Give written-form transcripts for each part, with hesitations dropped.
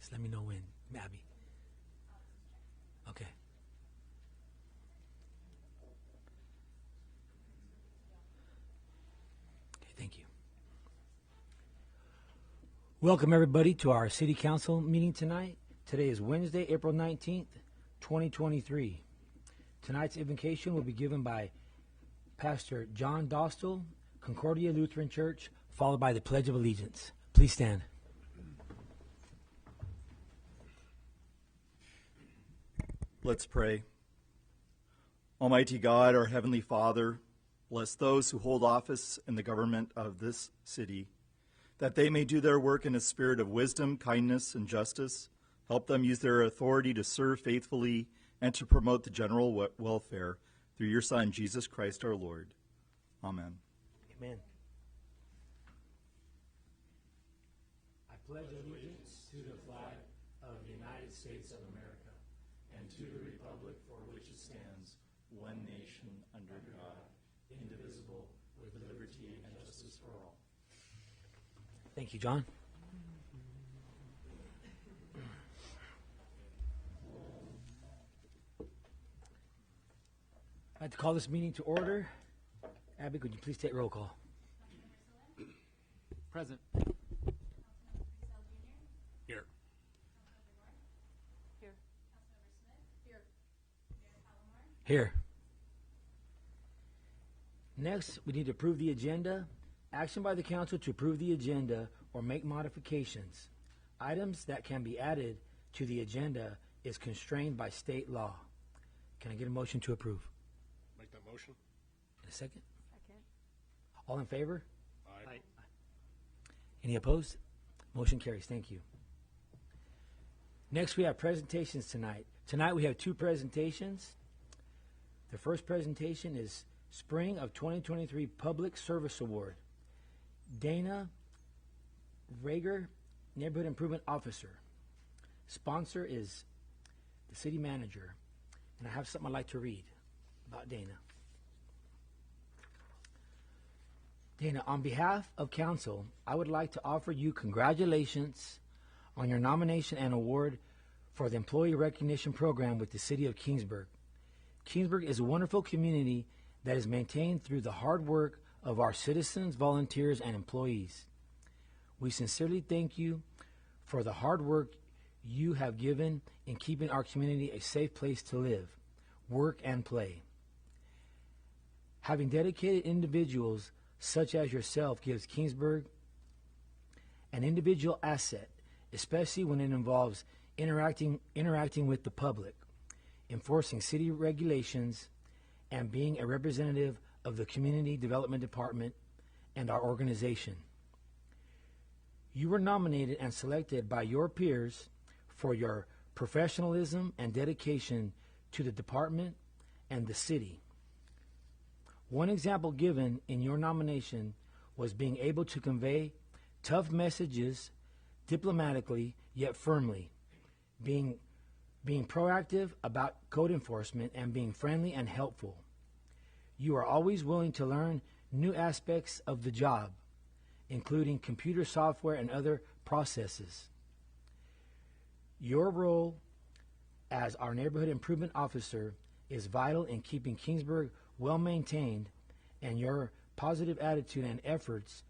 Just let me know when, Abby. Okay. Okay, thank you. Welcome, everybody, to our City Council meeting tonight. Today is Wednesday, April 19th, 2023. Tonight's invocation will be given by Pastor John Dostal, Concordia Lutheran Church, followed by the Pledge of Allegiance. Please stand. Let's pray. Almighty God, our Heavenly Father, bless those who hold office in the government of this city, that they may do their work in a spirit of wisdom, kindness, and justice. Help them use their authority to serve faithfully and to promote the general welfare through your Son, Jesus Christ our Lord. Amen. Amen. I pledge allegiance to the flag of the United States of America and to the republic for which it stands, One nation under God, indivisible, with liberty and justice for all. Thank you, John. I'd like to call this meeting to order. Abby, could you please take roll call? Present. Here. Here. Next, we need to approve the agenda. Action by the council to approve the agenda or make modifications. Items that can be added to the agenda is constrained by state law. Can I get a motion to approve? Make that motion. In a second? Second. All in favor? Aye. Any opposed? Motion carries. Thank you. Next, we have presentations tonight. Tonight, we have two presentations. The first presentation is Spring of 2023 Public Service Award. Dana Rager, Neighborhood Improvement Officer. Sponsor is the city manager. And I have something I'd like to read about Dana. Dana, on behalf of council, I would like to offer you congratulations on your nomination and award for the Employee Recognition Program with the City of Kingsburg. Kingsburg is a wonderful community that is maintained through the hard work of our citizens, volunteers, and employees. We sincerely thank you for the hard work you have given in keeping our community a safe place to live, work, and play. Having dedicated individuals such as yourself gives Kingsburg an individual asset, especially when it involves interacting with the public, enforcing city regulations, and being a representative of the Community Development Department and our organization. You were nominated and selected by your peers for your professionalism and dedication to the department and the city. One example given in your nomination was being able to convey tough messages diplomatically yet firmly, being proactive about code enforcement, and being friendly and helpful. You are always willing to learn new aspects of the job, including computer software and other processes. Your role as our neighborhood improvement officer is vital in keeping Kingsburg well maintained, and your positive attitude and efforts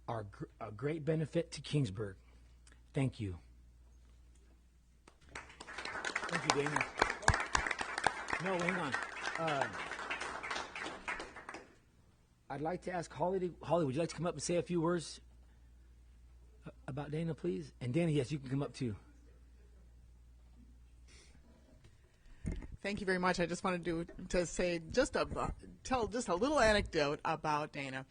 are a great benefit to Kingsburg. Thank you. Thank you, Dana. No, hang on. I'd like to ask Holly, would you like to come up and say a few words about Dana, please? And Dana, yes, you can come up too. Thank you very much. I just wanted to say tell just a little anecdote about Dana.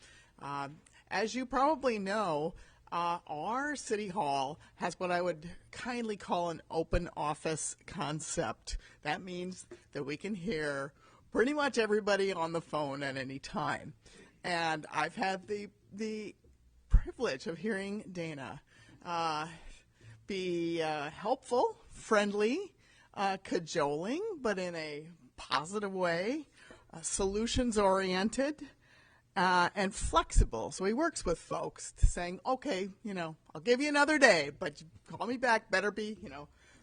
As you probably know, our city hall has what I would kindly call an open office concept. That means that we can hear pretty much everybody on the phone at any time. And I've had the privilege of hearing Dana be helpful, friendly, cajoling, but in a positive way, solutions-oriented, and flexible. So he works with folks saying, okay, I'll give you another day, but you call me back. Better be,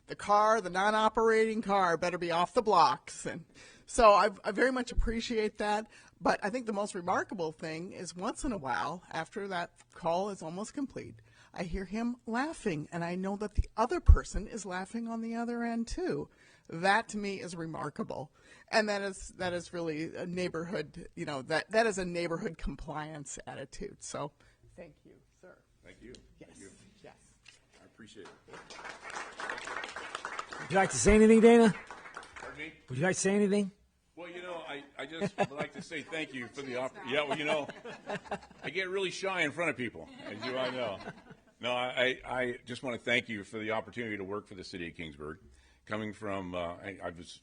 the non-operating car better be off the blocks. And so I very much appreciate that. But I think the most remarkable thing is once in a while, after that call is almost complete, I hear him laughing, and I know that the other person is laughing on the other end too. That to me is remarkable, and that is really a neighborhood. That is a neighborhood compliance attitude. So, thank you, sir. Thank you. Yes. Thank you. Yes. I appreciate it. Would you like to say anything, Dana? Pardon me? Would you like to say anything? Well, I just would like to say thank you for the opportunity. Yeah, well, I get really shy in front of people, as you all know. No, I just want to thank you for the opportunity to work for the city of Kingsburg. Coming from, I was,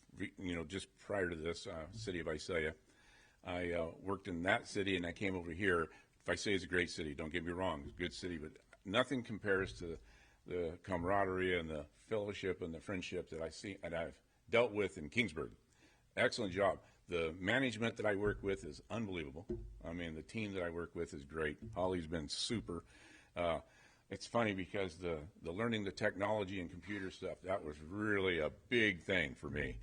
just prior to this, city of Visalia, I worked in that city, and I came over here. Visalia is a great city, don't get me wrong, it's a good city, but nothing compares to the camaraderie and the fellowship and the friendship that I've dealt with in Kingsburg. Excellent job. The management that I work with is unbelievable. I mean, the team that I work with is great. Holly's been super. It's funny because the learning the technology and computer stuff, that was really a big thing for me.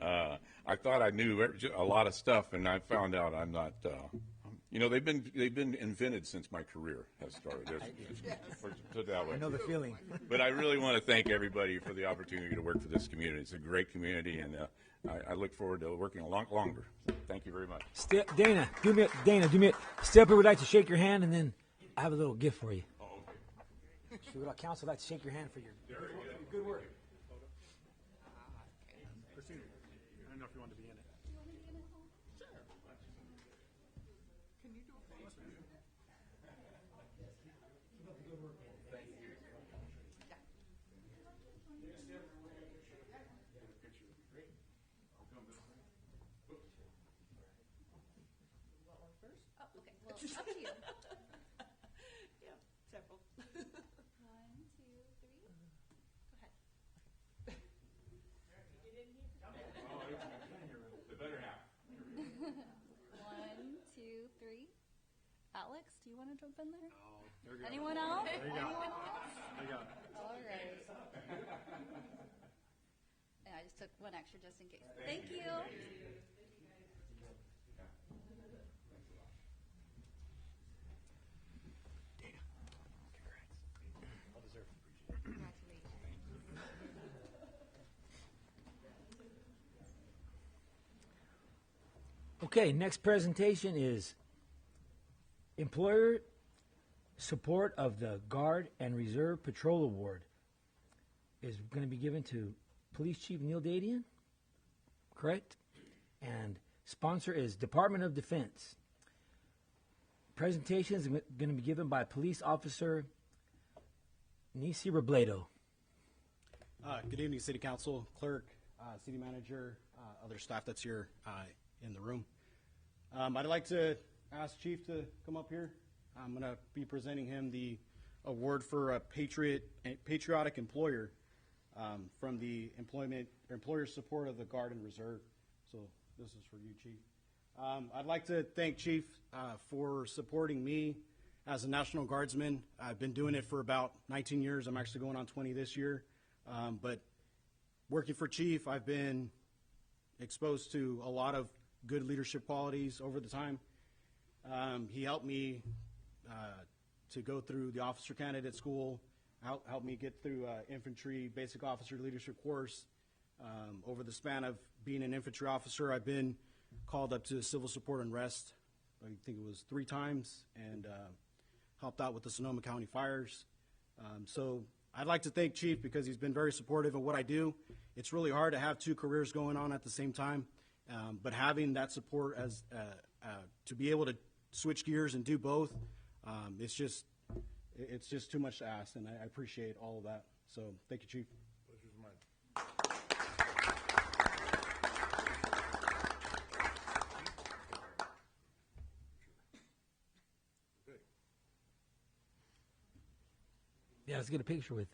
I thought I knew a lot of stuff, and I found out I'm not. They've been invented since my career has started. Put it that way. I know the feeling. But I really want to thank everybody for the opportunity to work for this community. It's a great community, and I look forward to working a lot longer. Thank you very much. Dana, do me Stepper would like to shake your hand, and then I have a little gift for you. Oh, okay. So would council like to shake your hand for your good work? Christine, I don't know if you want to be in it. Up to you. Yeah, several. 1, 2, 3. Go ahead. The better half. 1, 2, 3. Alex, do you want to jump in there? Oh, there you go. Anyone else? There you go. Anyone else? There you go. All right. And I just took one extra just in case. Thank you. Okay, next presentation is Employer Support of the Guard and Reserve Patrol Award is going to be given to Police Chief Neil Dadian, correct? And sponsor is Department of Defense. Presentation is going to be given by Police Officer Nisi Robledo. Good evening, City Council, Clerk, City Manager, other staff that's here in the room. I'd like to ask Chief to come up here. I'm going to be presenting him the award for a patriotic employer from the employer support of the Guard and Reserve. So this is for you, Chief. I'd like to thank Chief for supporting me as a National Guardsman. I've been doing it for about 19 years. I'm actually going on 20 this year. But working for Chief, I've been exposed to a lot of good leadership qualities over the time. He helped me to go through the officer candidate school, helped me get through infantry basic officer leadership course. Over the span of being an infantry officer, I've been called up to civil support and rest. I think it was 3 times, and helped out with the Sonoma County fires. So I'd like to thank Chief because he's been very supportive of what I do. It's really hard to have 2 careers going on at the same time, but having that support as to be able to switch gears and do both, it's just too much to ask, and I appreciate all of that. So thank you, Chief. Pleasure's mine. Yeah, let's get a picture with.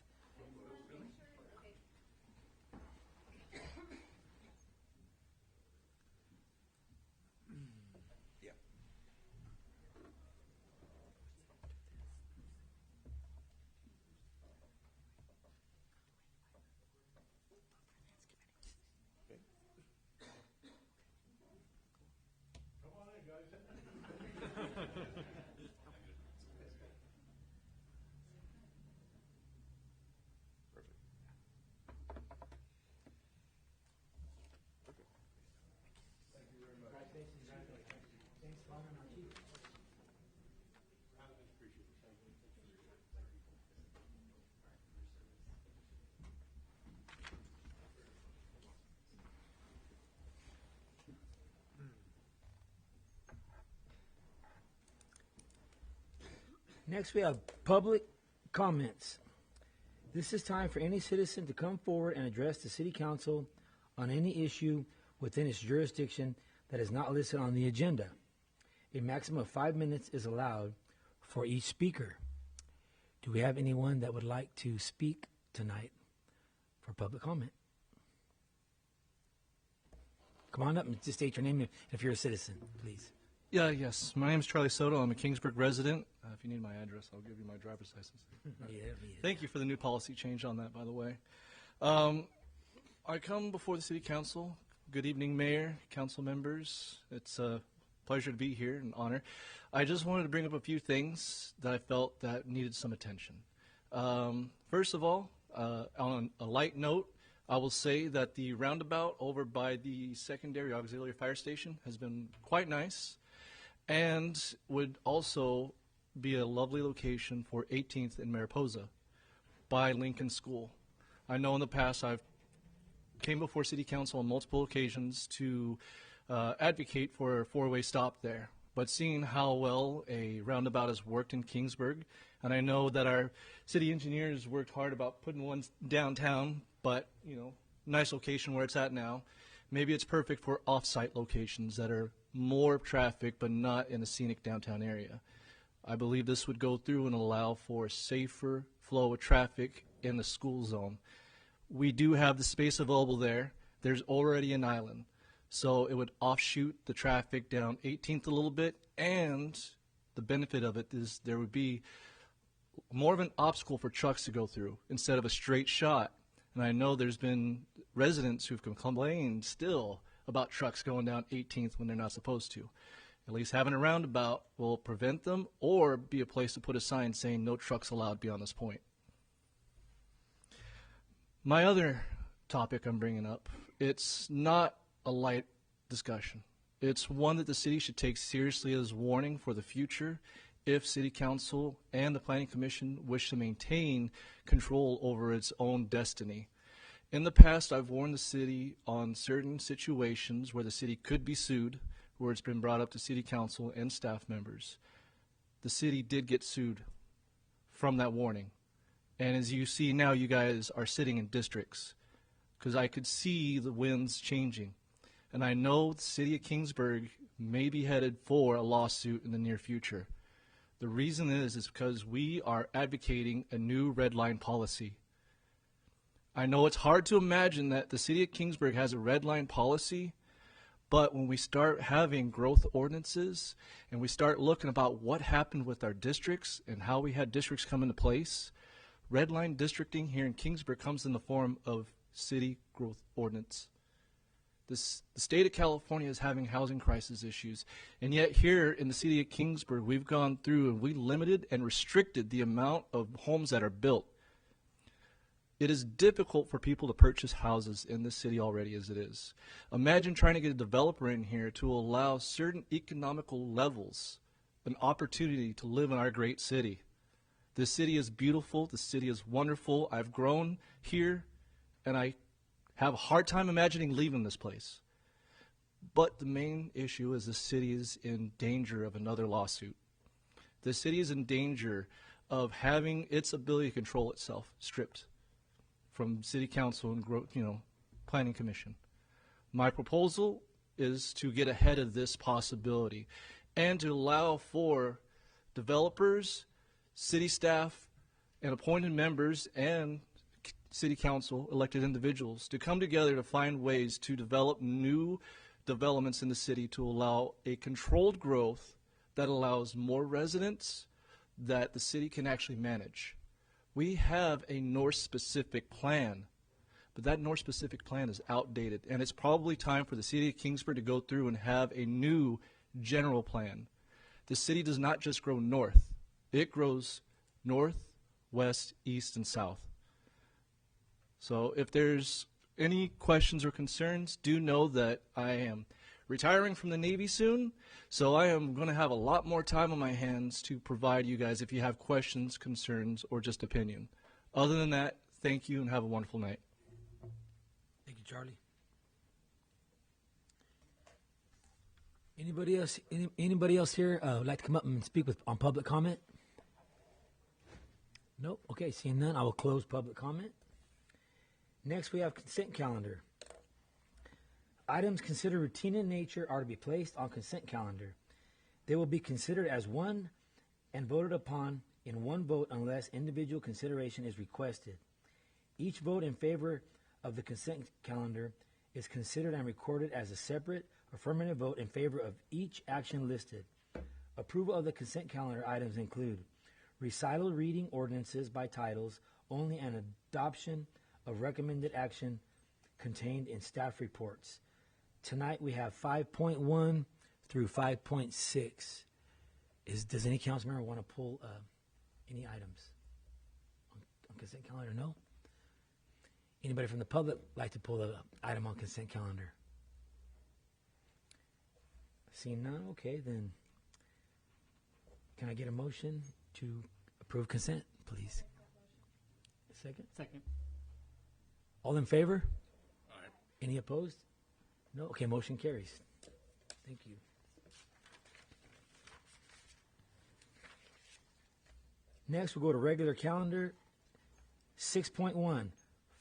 Next, we have public comments. This is time for any citizen to come forward and address the city council on any issue within its jurisdiction that is not listed on the agenda. A maximum of 5 minutes is allowed for each speaker. Do we have anyone that would like to speak tonight for public comment? Come on up and just state your name if you're a citizen, please. Yes. My name is Charlie Soto. I'm a Kingsburg resident. If you need my address, I'll give you my driver's license. Thank you for the new policy change on that, by the way. I come before the City Council. Good evening, Mayor, council members. It's a pleasure to be here, an honor. I just wanted to bring up a few things that I felt that needed some attention. First of all, on a light note, I will say that the roundabout over by the secondary auxiliary fire station has been quite nice and would also be a lovely location for 18th and Mariposa by Lincoln School. I know in the past I've came before City Council on multiple occasions to advocate for a four-way stop there, but seeing how well a roundabout has worked in Kingsburg, and I know that our city engineers worked hard about putting one downtown, but, you know, nice location where it's at now. Maybe it's perfect for off-site locations that are more traffic, but not in a scenic downtown area. I believe this would go through and allow for a safer flow of traffic in the school zone. We do have the space available there. There's already an island. So it would offshoot the traffic down 18th a little bit, and the benefit of it is there would be more of an obstacle for trucks to go through instead of a straight shot. And I know there's been residents who've complained still about trucks going down 18th when they're not supposed to. At least having a roundabout will prevent them or be a place to put a sign saying no trucks allowed beyond this point. My other topic I'm bringing up, it's not a light discussion. It's one that the city should take seriously as warning for the future if City Council and the Planning Commission wish to maintain control over its own destiny. In the past, I've warned the city on certain situations where the city could be sued, where it's been brought up to City Council and staff members. The city did get sued from that warning. And as you see now, you guys are sitting in districts, because I could see the winds changing. And I know the city of Kingsburg may be headed for a lawsuit in the near future. The reason is because we are advocating a new red line policy. I know it's hard to imagine that the city of Kingsburg has a red line policy, but when we start having growth ordinances and we start looking about what happened with our districts and how we had districts come into place, red line districting here in Kingsburg comes in the form of city growth ordinance. The state of California is having housing crisis issues, and yet here in the city of Kingsburg, we've gone through and we limited and restricted the amount of homes that are built. It is difficult for people to purchase houses in this city already as it is. Imagine trying to get a developer in here to allow certain economical levels an opportunity to live in our great city. This city is beautiful. The city is wonderful. I've grown here, and I have a hard time imagining leaving this place. But the main issue is the city is in danger of another lawsuit. The city is in danger of having its ability to control itself stripped from City Council and Planning Commission. My proposal is to get ahead of this possibility and to allow for developers, city staff, and appointed members and City Council, elected individuals, to come together to find ways to develop new developments in the city to allow a controlled growth that allows more residents that the city can actually manage. We have a North-specific plan, but that North-specific plan is outdated, and it's probably time for the city of Kingsburg to go through and have a new general plan. The city does not just grow north. It grows north, west, east, and south. So if there's any questions or concerns, do know that I am retiring from the Navy soon, so I am going to have a lot more time on my hands to provide you guys if you have questions, concerns, or just opinion. Other than that, thank you and have a wonderful night. Thank you, Charlie. Anybody else? Anybody else here would like to come up and speak on public comment? Nope. Okay, seeing none, I will close public comment. Next, we have consent calendar. Items considered routine in nature are to be placed on consent calendar. They will be considered as one and voted upon in one vote unless individual consideration is requested. Each vote in favor of the consent calendar is considered and recorded as a separate affirmative vote in favor of each action listed. Approval of the consent calendar items include recital reading ordinances by titles only and adoption of recommended action contained in staff reports. Tonight we have 5.1 through 5.6. Does any council member want to pull any items on consent calendar? No? Anybody from the public like to pull an item on consent calendar? Seeing none, okay, then can I get a motion to approve consent, please? Second? Second. All in favor? Aye. Any opposed? No? Okay, motion carries. Thank you. Next, we'll go to regular calendar. 6.1,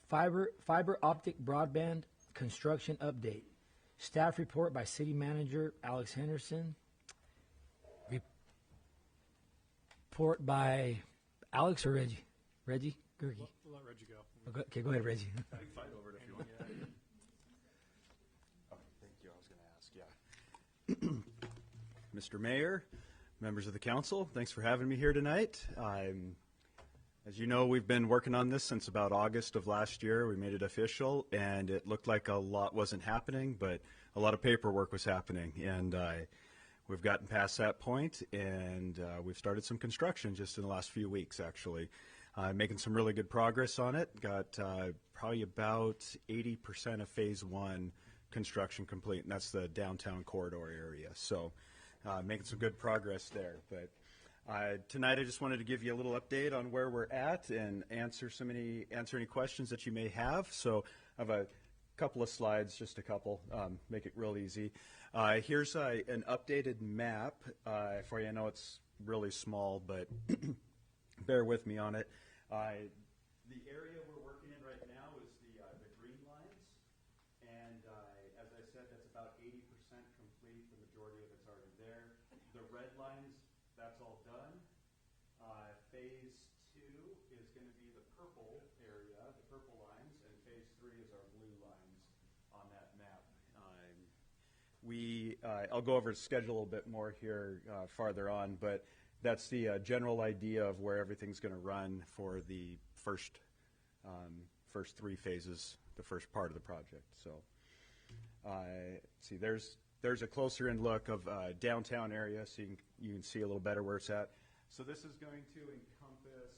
fiber optic broadband construction update. Staff report by City Manager Alex Henderson. Report by Alex or Reggie? Reggie? Gergie? We'll let Reggie go. Okay, go ahead, Reggie. I can fight over it if you want. Oh, thank you. I was going to ask, yeah. Mr. Mayor, members of the council, thanks for having me here tonight. As you know, we've been working on this since about August of last year. We made it official, and it looked like a lot wasn't happening, but a lot of paperwork was happening. And we've gotten past that point, and we've started some construction just in the last few weeks, actually. Making some really good progress on it. Got probably about 80% of phase 1 construction complete, and that's the downtown corridor area. So making some good progress there. But tonight I just wanted to give you a little update on where we're at and answer any questions that you may have. So I have a couple of slides, just a couple, make it real easy. Here's an updated map for you. I know it's really small, but bear with me on it. The area we're working in right now is the green lines, and as I said, that's about 80% complete. The majority of it's already there. The red lines, that's all done. Phase 2 is going to be the purple area, the purple lines, and phase 3 is our blue lines on that map. I'll go over the schedule a little bit more here farther on, but that's the general idea of where everything's going to run for the first 3 phases, the first part of the project. So, see, there's a closer in look of downtown area, so you can see a little better where it's at. So this is going to encompass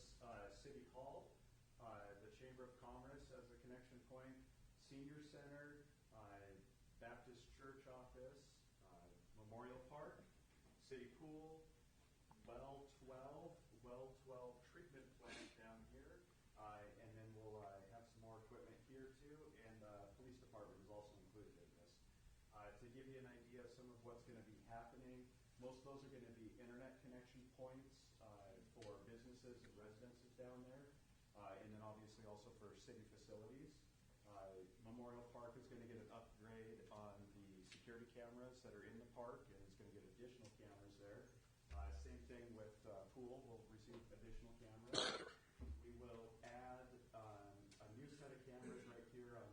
City Hall, the Chamber of Commerce as a connection point, Senior Center, Baptist Church office, Memorial Park, City Pool, Well 12 treatment plant down here, and then we'll have some more equipment here too, and the police department is also included in this. To give you an idea of some of what's going to be happening, most of those are going to be internet connection points for businesses and residences down there, and then obviously also for city facilities. Memorial Park is going to get an upgrade on the security cameras that are in the park, and it's going to get additional cameras there. Same thing with Pool, we'll receive additional cameras. We will add a new set of cameras right here on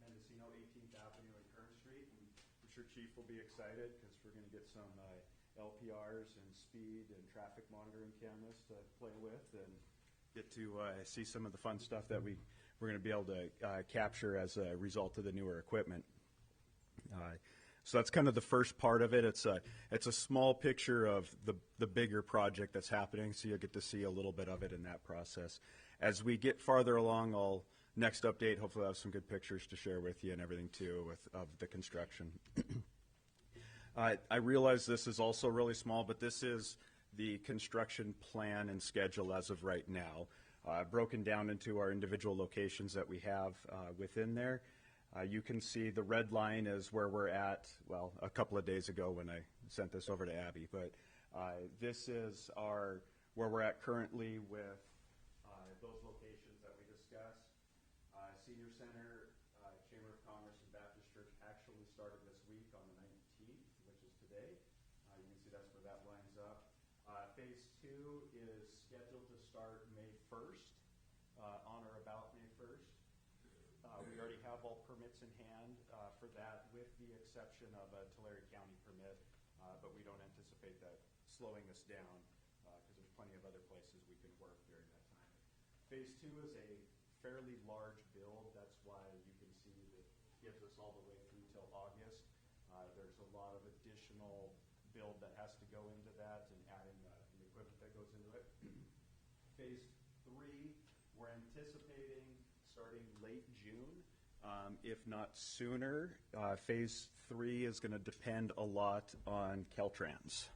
Mendocino, 18th Avenue and Kern Street. And I'm sure Chief will be excited because we're going to get some LPRs and speed and traffic monitoring cameras to play with and get to see some of the fun stuff that we're going to be able to capture as a result of the newer equipment. So that's kind of the first part of it. It's a small picture of the bigger project that's happening, so you'll get to see a little bit of it in that process. As we get farther along, I'll next update, hopefully I'll have some good pictures to share with you and everything too of the construction. I realize this is also really small, but this is the construction plan and schedule as of right now, broken down into our individual locations that we have within there. You can see the red line is where we're at, well, a couple of days ago when I sent this over to Abby, but this is where we're at currently with those locations that we discussed. Senior Center, Chamber of Commerce, and Baptist Church actually started this week on the 19th, which is today. You can see that's where that lines up. Phase 2 is scheduled to start May 1st, on or about May 1st. We already have all permits in hand for that, with the exception of a Tulare County permit, but we don't anticipate that slowing us down because there's plenty of other places we can work during that time. Phase 2 is a fairly large build. That's why you can see that gives us all the way through till August. There's a lot of additional build that has to go into that and adding the equipment that goes into it. Phase 3, we're anticipating starting late June, if not sooner. Phase 3 is going to depend a lot on Caltrans.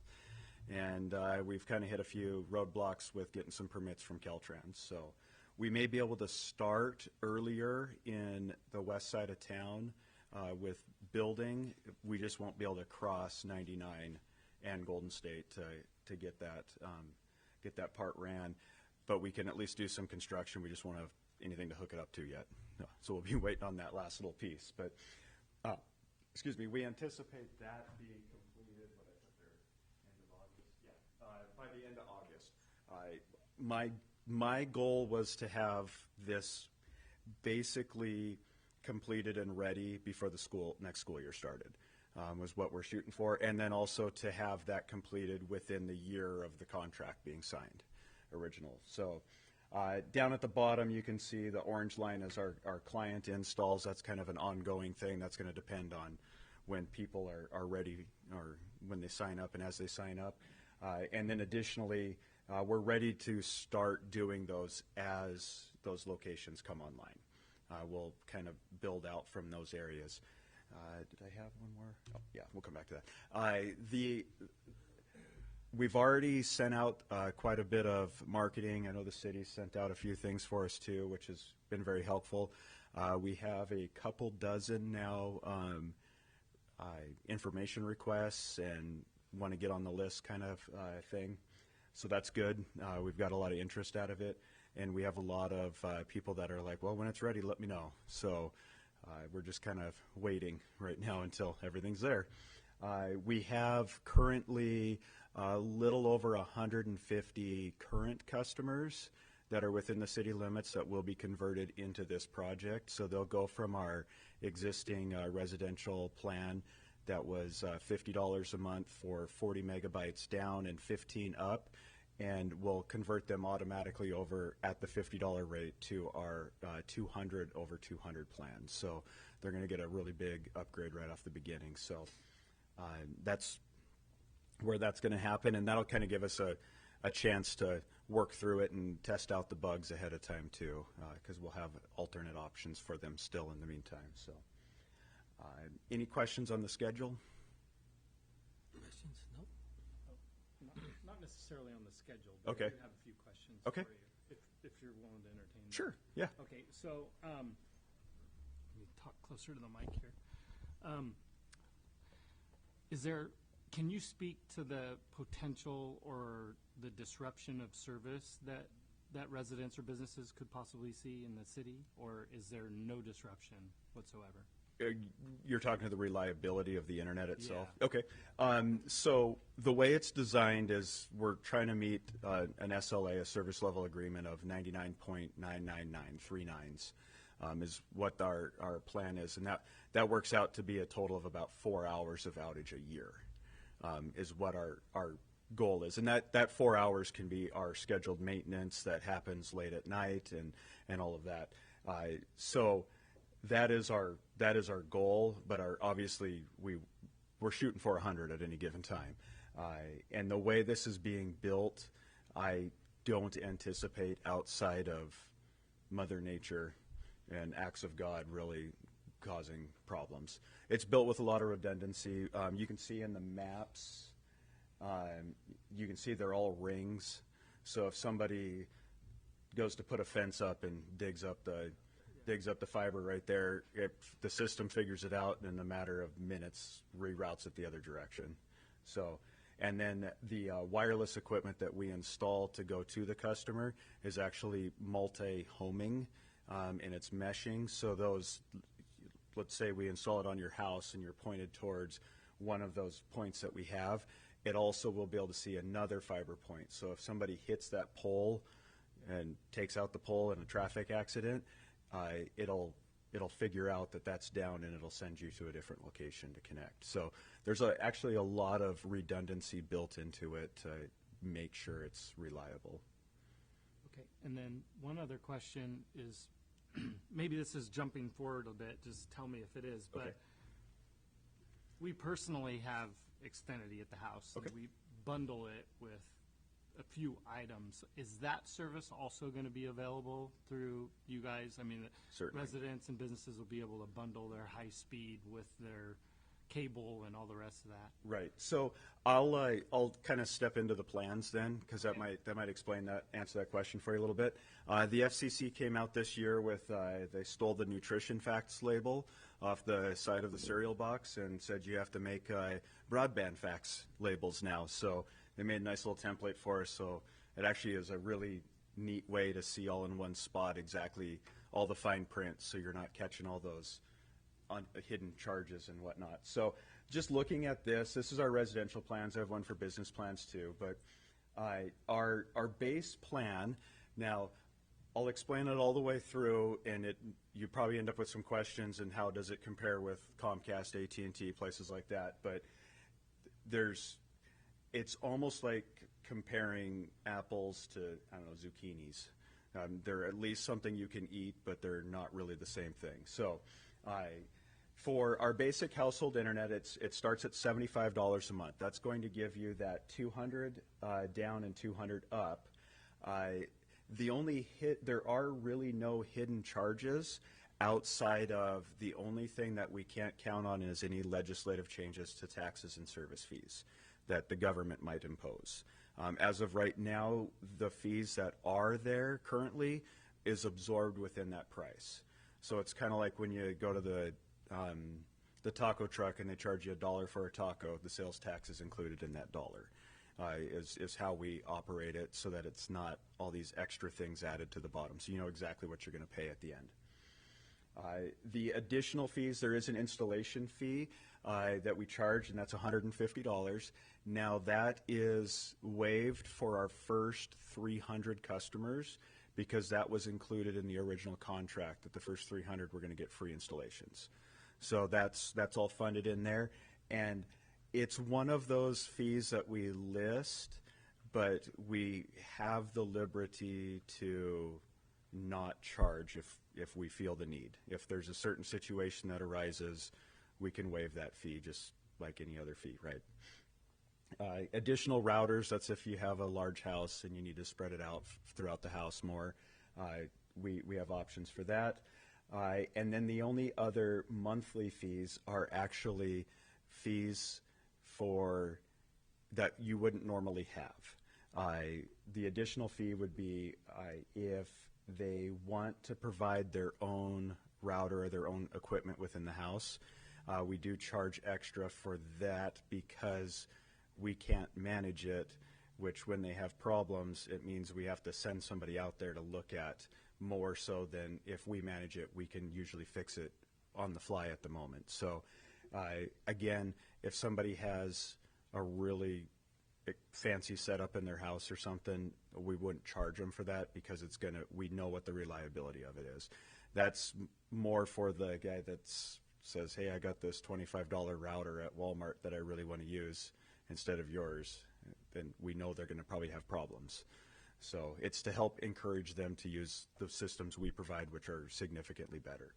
And we've kind of hit a few roadblocks with getting some permits from Caltrans. So we may be able to start earlier in the west side of town with building. We just won't be able to cross 99 and Golden State to get that part ran. But we can at least do some construction. We just won't have anything to hook it up to yet. So we'll be waiting on that last little piece. But excuse me, we anticipate that being completed, what I put there, end of August? Yeah, by the end of August. My goal was to have this basically completed and ready before the next school year started, was what we're shooting for. And then also to have that completed within the year of the contract being signed, original. So down at the bottom, you can see the orange line is our client installs. That's kind of an ongoing thing. That's going to depend on when people are ready, or when they sign up and as they sign up. And then additionally, we're ready to start doing those as those locations come online. We'll kind of build out from those areas. Did I have one more? Oh, yeah, we'll come back to that. We've already sent out quite a bit of marketing. I know the city sent out a few things for us too, which has been very helpful. We have a couple dozen now information requests and want to get on the list kind of thing. So that's good. We've got a lot of interest out of it. And we have a lot of people that are like, well, when it's ready, let me know. So we're just kind of waiting right now until everything's there. We have currently a little over 150 current customers that are within the city limits that will be converted into this project. So they'll go from our existing residential plan that was $50 a month for 40 megabytes down and 15 up, and we'll convert them automatically over at the $50 rate to our 200 over 200 plan. So they're going to get a really big upgrade right off the beginning. So that's where that's going to happen, and that'll kind of give us a chance to work through it and test out the bugs ahead of time too, because we'll have alternate options for them still in the meantime. So any questions on the schedule? Questions? Nope. Not necessarily on the schedule, but Okay. I do have a few questions Okay. for you, if you're willing to entertain them. Sure, yeah. Okay, so let me talk closer to the mic here. Can you speak to the potential or the disruption of service that residents or businesses could possibly see in the city, or is there no disruption whatsoever? You're talking to the reliability of the internet itself? Yeah. Okay. So the way it's designed is we're trying to meet an SLA, a service level agreement of 99.99939, is what our plan is. And that works out to be a total of about 4 hours of outage a year, is what our goal is. And that 4 hours can be our scheduled maintenance that happens late at night and all of that. So that is our goal, but obviously we're shooting for 100 at any given time. And the way this is being built, I don't anticipate outside of Mother Nature and acts of God really causing problems. It's built with a lot of redundancy. You can see in the maps, you can see they're all rings. So if somebody goes to put a fence up and digs up the fiber right there, if the system figures it out in a matter of minutes, reroutes it the other direction. So, and then the wireless equipment that we install to go to the customer is actually multi-homing, and it's meshing. So those, let's say we install it on your house and you're pointed towards one of those points that we have, it also will be able to see another fiber point. So if somebody hits that pole and takes out the pole in a traffic accident, it'll figure out that that's down and it'll send you to a different location to connect. So there's actually a lot of redundancy built into it to make sure it's reliable. Okay, and then one other question is, maybe this is jumping forward a bit, just tell me if it is, but Okay. we personally have Xfinity at the house. Okay. And we bundle it with a few items. Is that service also going to be available through you guys? I mean, Certainly. residents and businesses will be able to bundle their high speed with their cable and all the rest of that. Right. So I'll kind of step into the plans then, because that might answer that question for you a little bit. The FCC came out this year with they stole the nutrition facts label off the side of the cereal box and said you have to make broadband facts labels now. So they made a nice little template for us. So it actually is a really neat way to see all in one spot exactly all the fine print, so you're not catching all those hidden charges and whatnot. So just looking at this is our residential plans. I have one for business plans too, but our base plan, now I'll explain it all the way through, and you probably end up with some questions and how does it compare with Comcast, AT&T, places like that, but it's almost like comparing apples to, I don't know, zucchinis. They're at least something you can eat, but they're not really the same thing. So for our basic household internet, it starts at $75 a month. That's going to give you that 200 down and 200 up. There are really no hidden charges outside of the only thing that we can't count on is any legislative changes to taxes and service fees that the government might impose. As of right now, the fees that are there currently is absorbed within that price. So it's kind of like when you go to the taco truck and they charge you $1 for a taco, the sales tax is included in that dollar. Is how we operate it, so that it's not all these extra things added to the bottom. So you know exactly what you're going to pay at the end. The additional fees, there is an installation fee that we charge, and that's $150. Now that is waived for our first 300 customers because that was included in the original contract that the first 300 were going to get free installations. So that's all funded in there, and it's one of those fees that we list, but we have the liberty to not charge if we feel the need. If there's a certain situation that arises, we can waive that fee just like any other fee, right? Additional routers, that's if you have a large house and you need to spread it out throughout the house more. We have options for that. And then the only other monthly fees are actually fees for that you wouldn't normally have. The additional fee would be if they want to provide their own router or their own equipment within the house. We do charge extra for that because we can't manage it, which when they have problems, it means we have to send somebody out there to look at more so than if we manage it, we can usually fix it on the fly at the moment. So again, if somebody has a really fancy setup in their house or something, we wouldn't charge them for that because we know what the reliability of it is. That's more for the guy that says, hey, I got this $25 router at Walmart that I really want to use instead of yours. Then we know they're going to probably have problems. So it's to help encourage them to use the systems we provide, which are significantly better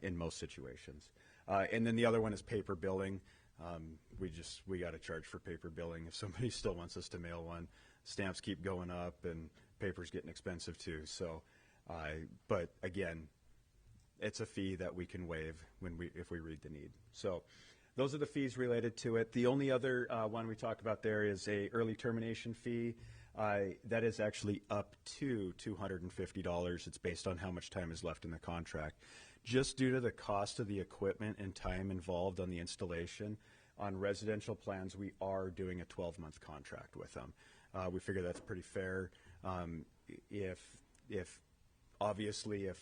in most situations. And then the other one is paper billing. We got to charge for paper billing. If somebody still wants us to mail one, stamps keep going up and paper's getting expensive too. So, but again, it's a fee that we can waive if we read the need. So those are the fees related to it. The only other one we talked about there is a early termination fee. That is actually up to $250. It's based on how much time is left in the contract. Just due to the cost of the equipment and time involved on the installation, on residential plans, we are doing a 12-month contract with them. We figure that's pretty fair. If obviously, if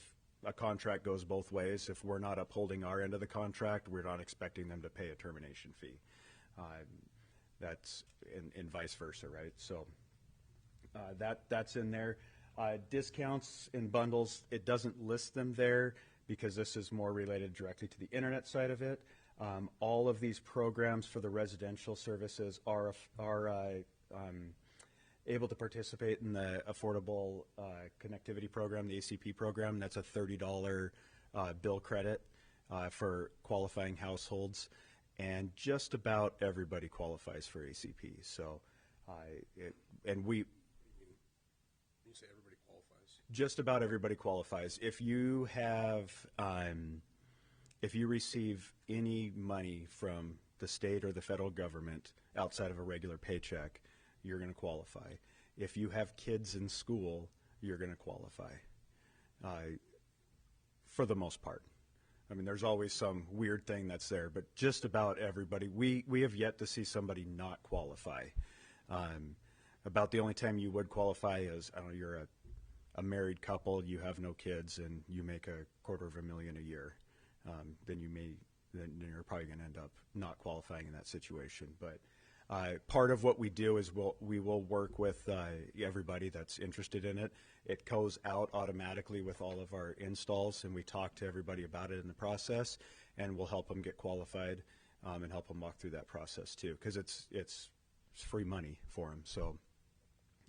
a contract goes both ways, if we're not upholding our end of the contract, we're not expecting them to pay a termination fee. That's and vice versa, right? So that's in there. Discounts and bundles, it doesn't list them there because this is more related directly to the internet side of it. All of these programs for the residential services are able to participate in the Affordable Connectivity Program, the ACP program. That's a $30 bill credit for qualifying households, and just about everybody qualifies for ACP. So, you say everybody qualifies? Just about everybody qualifies. If you have, if you receive any money from the state or the federal government outside of a regular paycheck, you're going to qualify. If you have kids in school, you're going to qualify, for the most part. I mean, there's always some weird thing that's there, but just about everybody. We have yet to see somebody not qualify. About the only time you would qualify is, I don't know, you're a married couple, you have no kids, and you make $250,000 a year. Then you're probably going to end up not qualifying in that situation. But part of what we do is we will work with everybody that's interested in it. It goes out automatically with all of our installs, and we talk to everybody about it in the process, and we'll help them get qualified and help them walk through that process too, because it's free money for them. So,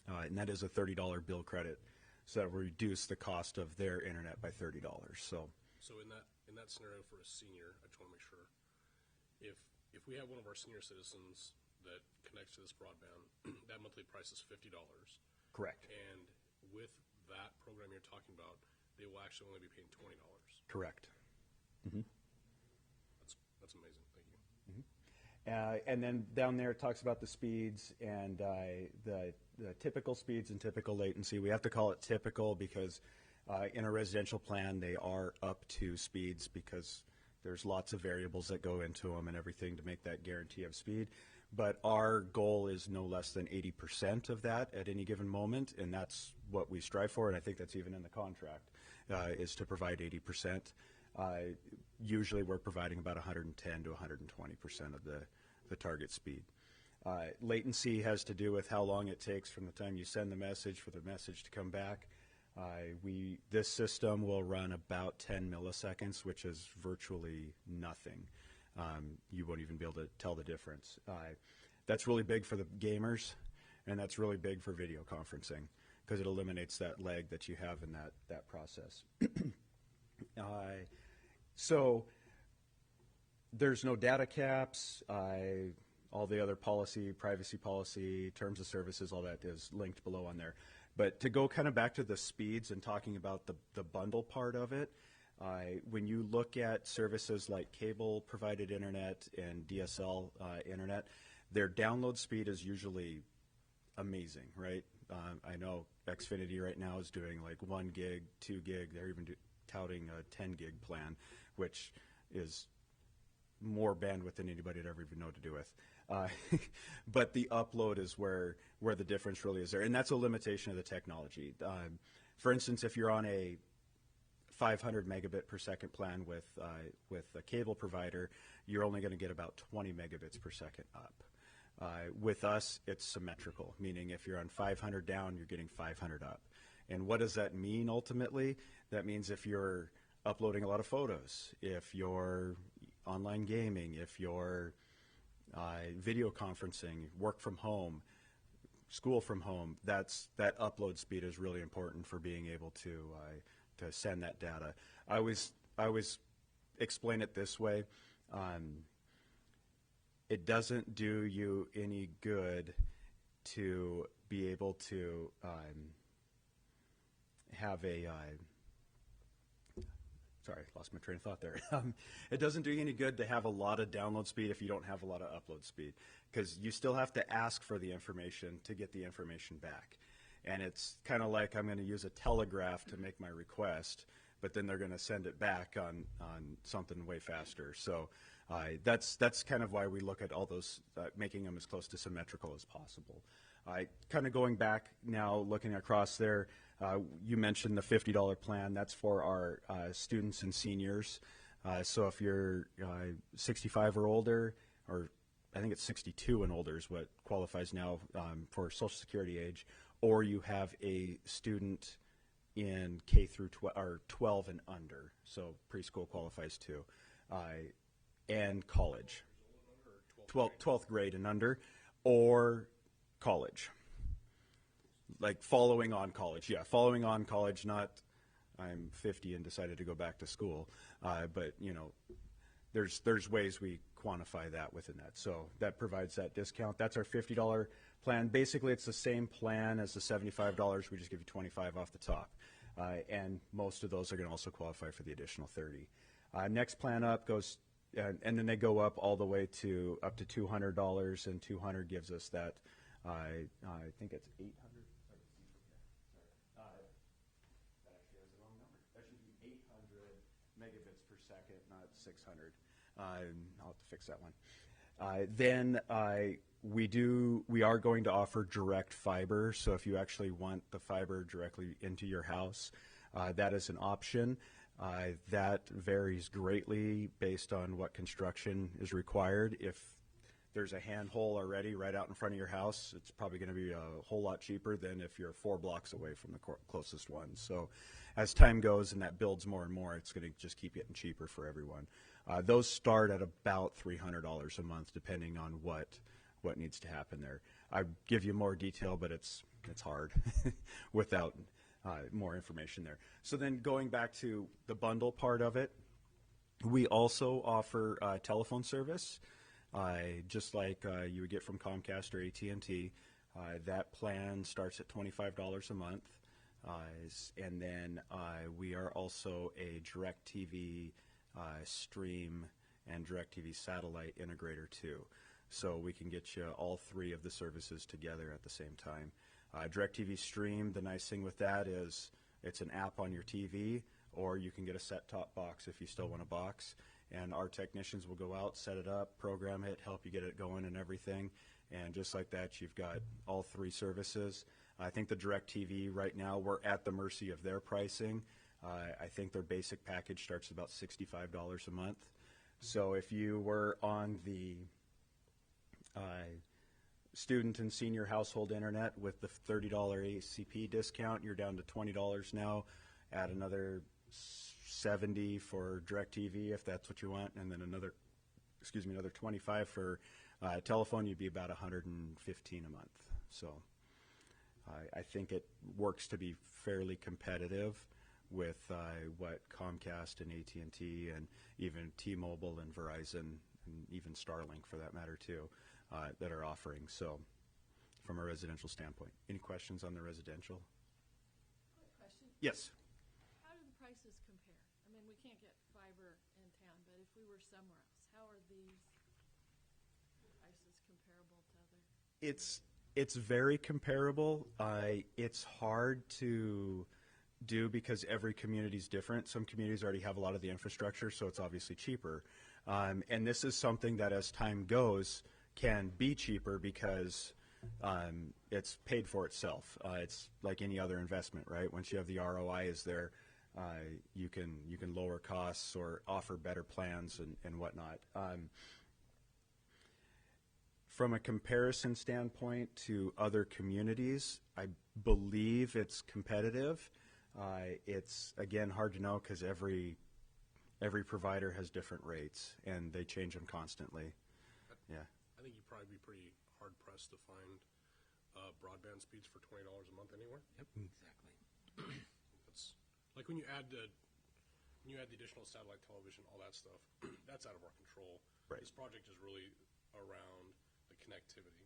and that is a $30 bill credit, so that will reduce the cost of their internet by $30. So in that scenario for a senior, I just want to make sure, if we have one of our senior citizens that connects to this broadband, that monthly price is $50. Correct. And with that program you're talking about, they will actually only be paying $20. Correct. Mm-hmm. That's amazing. Thank you. Mm-hmm. And then down there it talks about the speeds and the typical speeds and typical latency. We have to call it typical because in a residential plan they are up to speeds because there's lots of variables that go into them and everything to make that guarantee of speed. But our goal is no less than 80% of that at any given moment, and that's what we strive for, and I think that's even in the contract, is to provide 80%. Usually we're providing about 110 to 120% of the target speed. Latency has to do with how long it takes from the time you send the message for the message to come back. This system will run about 10 milliseconds, which is virtually nothing. You won't even be able to tell the difference. That's really big for the gamers, and that's really big for video conferencing because it eliminates that lag that you have in that process. So there's no data caps. All the other policy, privacy policy, terms of services, all that is linked below on there. But to go kind of back to the speeds and talking about the bundle part of it, when you look at services like cable provided internet and DSL internet, their download speed is usually amazing, right? I know Xfinity right now is doing like 1 gig, 2 gig. They're even touting a 10 gig plan, which is more bandwidth than anybody would ever even know what to do with. But the upload is where the difference really is there, and that's a limitation of the technology. For instance, if you're on a 500 megabit per second plan with a cable provider, you're only going to get about 20 megabits per second up. With us, it's symmetrical, meaning if you're on 500 down, you're getting 500 up. And what does that mean ultimately? That means if you're uploading a lot of photos, if you're online gaming, if you're video conferencing, work from home, school from home, that upload speed is really important for being able to send that data. I always explain it this way. It doesn't do you any good to be able to sorry, lost my train of thought there. It doesn't do you any good to have a lot of download speed if you don't have a lot of upload speed, because you still have to ask for the information to get the information back. And it's kind of like I'm going to use a telegraph to make my request, but then they're going to send it back on something way faster. So that's kind of why we look at all those, making them as close to symmetrical as possible. Kind of going back now, looking across there, you mentioned the $50 plan. That's for our students and seniors. So if you're 65 or older, or I think it's 62 and older is what qualifies now for Social Security age, or you have a student in K through 12, or 12 and under, so preschool qualifies too, and college, 12th grade and under, or college, like following on college. Yeah, following on college, not I'm 50 and decided to go back to school, but you know, there's ways we quantify that within that. So that provides that discount. That's our $50 plan. Basically, it's the same plan as the $75. We just give you $25 off the top. And most of those are going to also qualify for the additional $30. Next plan up goes, and then they go up all the way to up to $200, and $200 gives us that, I think it's 800. That actually has the wrong number. That should be 800 megabits per second, not 600. I'll have to fix that one. Then we are going to offer direct fiber. So if you actually want the fiber directly into your house, that is an option. That varies greatly based on what construction is required. If there's a handhole already right out in front of your house, it's probably going to be a whole lot cheaper than if you're 4 blocks away from the closest one. So as time goes and that builds more and more, it's going to just keep getting cheaper for everyone. Those start at about $300 a month, depending on what needs to happen there. I give you more detail, but it's hard without more information there. So then going back to the bundle part of it, we also offer telephone service, just like you would get from Comcast or AT&T. That plan starts at $25 a month, and then we are also a DirecTV stream and DirecTV satellite integrator too. So we can get you all 3 of the services together at the same time. DirecTV Stream, the nice thing with that is it's an app on your TV, or you can get a set-top box if you still want a box. And our technicians will go out, set it up, program it, help you get it going and everything. And just like that, you've got all 3 services. I think the DirecTV right now, we're at the mercy of their pricing. I think their basic package starts at about $65 a month. So if you were on the student and senior household internet with the $30 ACP discount, you're down to $20 now. Add another $70 for DirecTV if that's what you want, and then another $25 for telephone. You'd be about $115 a month. So I think it works to be fairly competitive with what Comcast and AT&T and even T-Mobile and Verizon and even Starlink, for that matter, too, that are offering. So from a residential standpoint. Any questions on the residential? Question. Yes. How do the prices compare? I mean, we can't get fiber in town, but if we were somewhere else, how are these prices comparable to other? It's very comparable. It's hard to do because every community is different. Some communities already have a lot of the infrastructure, so it's obviously cheaper. And this is something that as time goes can be cheaper because it's paid for itself. It's like any other investment, right? Once you have the ROI is there, you can lower costs or offer better plans and whatnot. From a comparison standpoint to other communities, I believe it's competitive. It's, again, hard to know because every provider has different rates, and they change them constantly. Yeah. I think you'd probably be pretty hard-pressed to find broadband speeds for $20 a month anywhere. Yep, exactly. It's like when you add the additional satellite television, all that stuff, that's out of our control. Right. This project is really around the connectivity.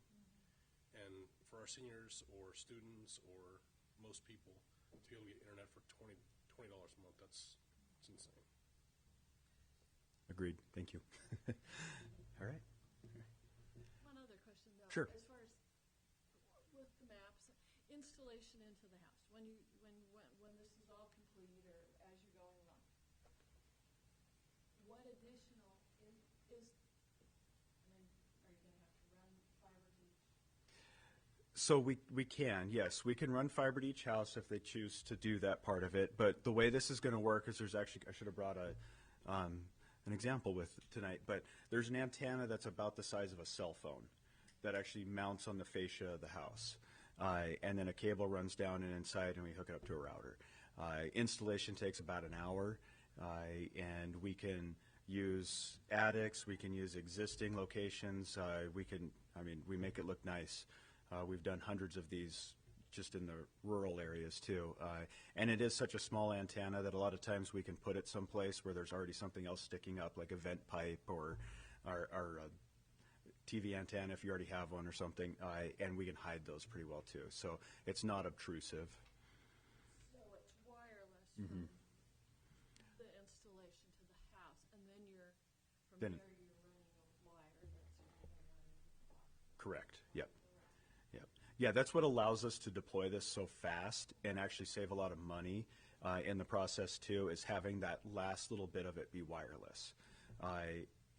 And for our seniors or students or most people, to be able to get internet for $20 a month, it's insane. agreed. Thank you. All right. One other question, though. Sure. As far as with the maps, installation into the house, when this is all complete or as you're going along, what additional is, I mean, are you going to have to run fiber to each? So we can, yes. We can run fiber to each house if they choose to do that part of it. But the way this is going to work is there's actually, I should have brought an example with tonight, but there's an antenna that's about the size of a cell phone that actually mounts on the fascia of the house. And then a cable runs down and inside, and we hook it up to a router. Installation takes about an hour, and we can use attics, we can use existing locations, we make it look nice. We've done hundreds of these just in the rural areas too. And it is such a small antenna that a lot of times we can put it someplace where there's already something else sticking up, like a vent pipe or our TV antenna if you already have one or something, and we can hide those pretty well too. So it's not obtrusive. So it's wireless Mm-hmm. from the installation to the house, and then from Then- there you're running a wire that's going to run. Correct. Yep. Yep. Yeah, that's what allows us to deploy this so fast and actually save a lot of money in the process too, is having that last little bit of it be wireless.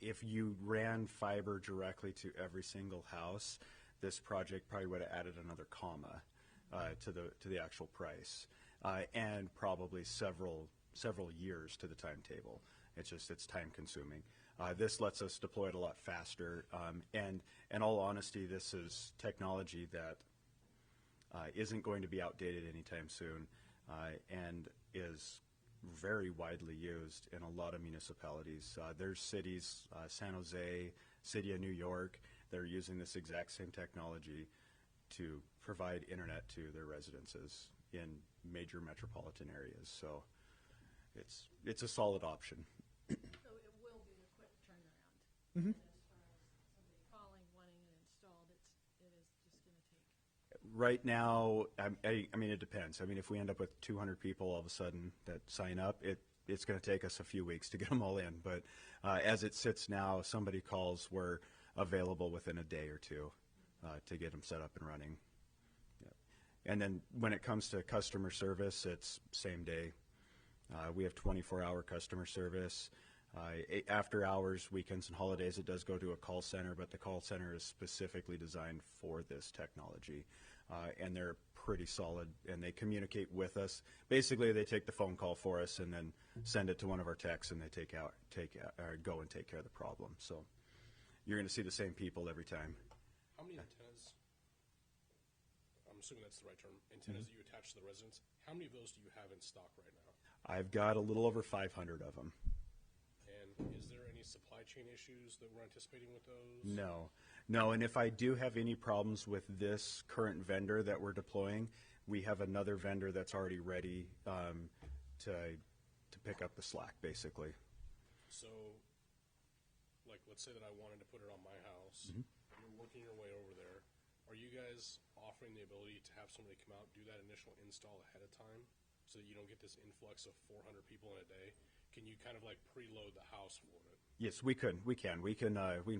If you ran fiber directly to every single house, this project probably would have added another comma to the actual price, and probably several years to the timetable. It's time consuming. This lets us deploy it a lot faster, and in all honesty, this is technology that isn't going to be outdated anytime soon, and is very widely used in a lot of municipalities. There's cities, San Jose, City of New York, that are using this exact same technology to provide internet to their residences in major metropolitan areas. So it's a solid option. So it will be a quick turnaround. Mm-hmm. And as far as somebody calling, wanting it installed, it is just going to take. Right now, I mean, it depends. I mean, if we end up with 200 people all of a sudden that sign up, it's going to take us a few weeks to get them all in. But as it sits now, somebody calls, we're available within a day or two to get them set up and running. Yeah. And then when it comes to customer service, it's same day. We have 24-hour customer service. After hours, weekends, and holidays, it does go to a call center, but the call center is specifically designed for this technology. And they're pretty solid, and they communicate with us. Basically, they take the phone call for us and then send it to one of our techs, and they go and take care of the problem. So you're going to see the same people every time. How many antennas, I'm assuming that's the right term, antennas that you attach to the residents, how many of those do you have in stock right now? I've got a little over 500 of them. And is there any supply chain issues that we're anticipating with those? No, and if I do have any problems with this current vendor that we're deploying, we have another vendor that's already ready to pick up the slack, basically. So, like, let's say that I wanted to put it on my house. Mm-hmm. You're working your way over there. Are you guys offering the ability to have somebody come out, do that initial install ahead of time so that you don't get this influx of 400 people in a day? Can you kind of like preload the house for it? Yes, we can. We can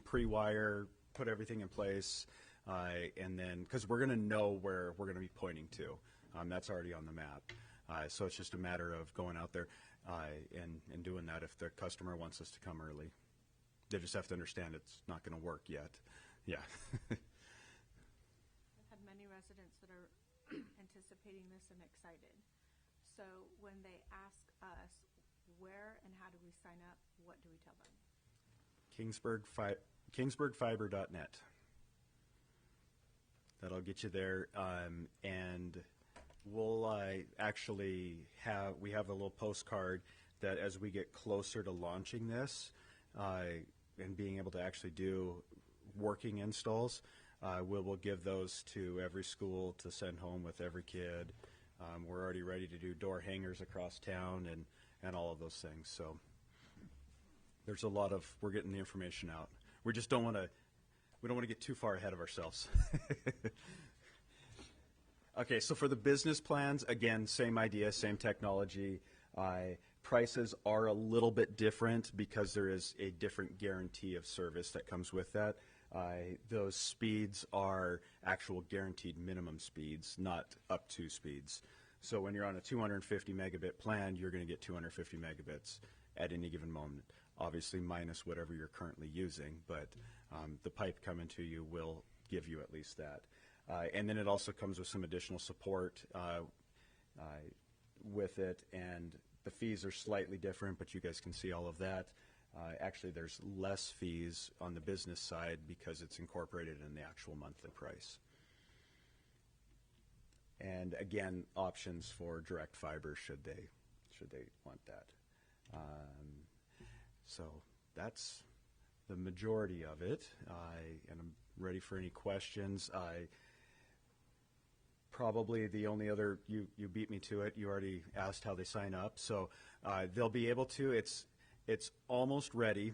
pre-wire, put everything in place, and then because we're going to know where we're going to be pointing to. That's already on the map. So it's just a matter of going out there and doing that if the customer wants us to come early. They just have to understand it's not going to work yet. Yeah. I've had many residents that are anticipating this and excited. So when they ask us where and how do we sign up, what do we tell them? KingsburgFiber.net. That'll get you there, and we'll actually have a little postcard that as we get closer to launching this and being able to actually do working installs, we'll give those to every school to send home with every kid. We're already ready to do door hangers across town and all of those things. So there's a lot of, we're getting the information out. We just don't want to get too far ahead of ourselves. Okay, so for the business plans, again, same idea, same technology. prices are a little bit different because there is a different guarantee of service that comes with that. Those speeds are actual guaranteed minimum speeds, not up to speeds. So when you're on a 250 megabit plan, you're going to get 250 megabits at any given moment, obviously minus whatever you're currently using, but the pipe coming to you will give you at least that. And then it also comes with some additional support with it, and the fees are slightly different, but you guys can see all of that. Actually, there's less fees on the business side because it's incorporated in the actual monthly price. And again, options for direct fiber should they want that. So that's the majority of it, and I'm ready for any questions. Probably the only other, you beat me to it, you already asked how they sign up. So they'll be able to, it's almost ready.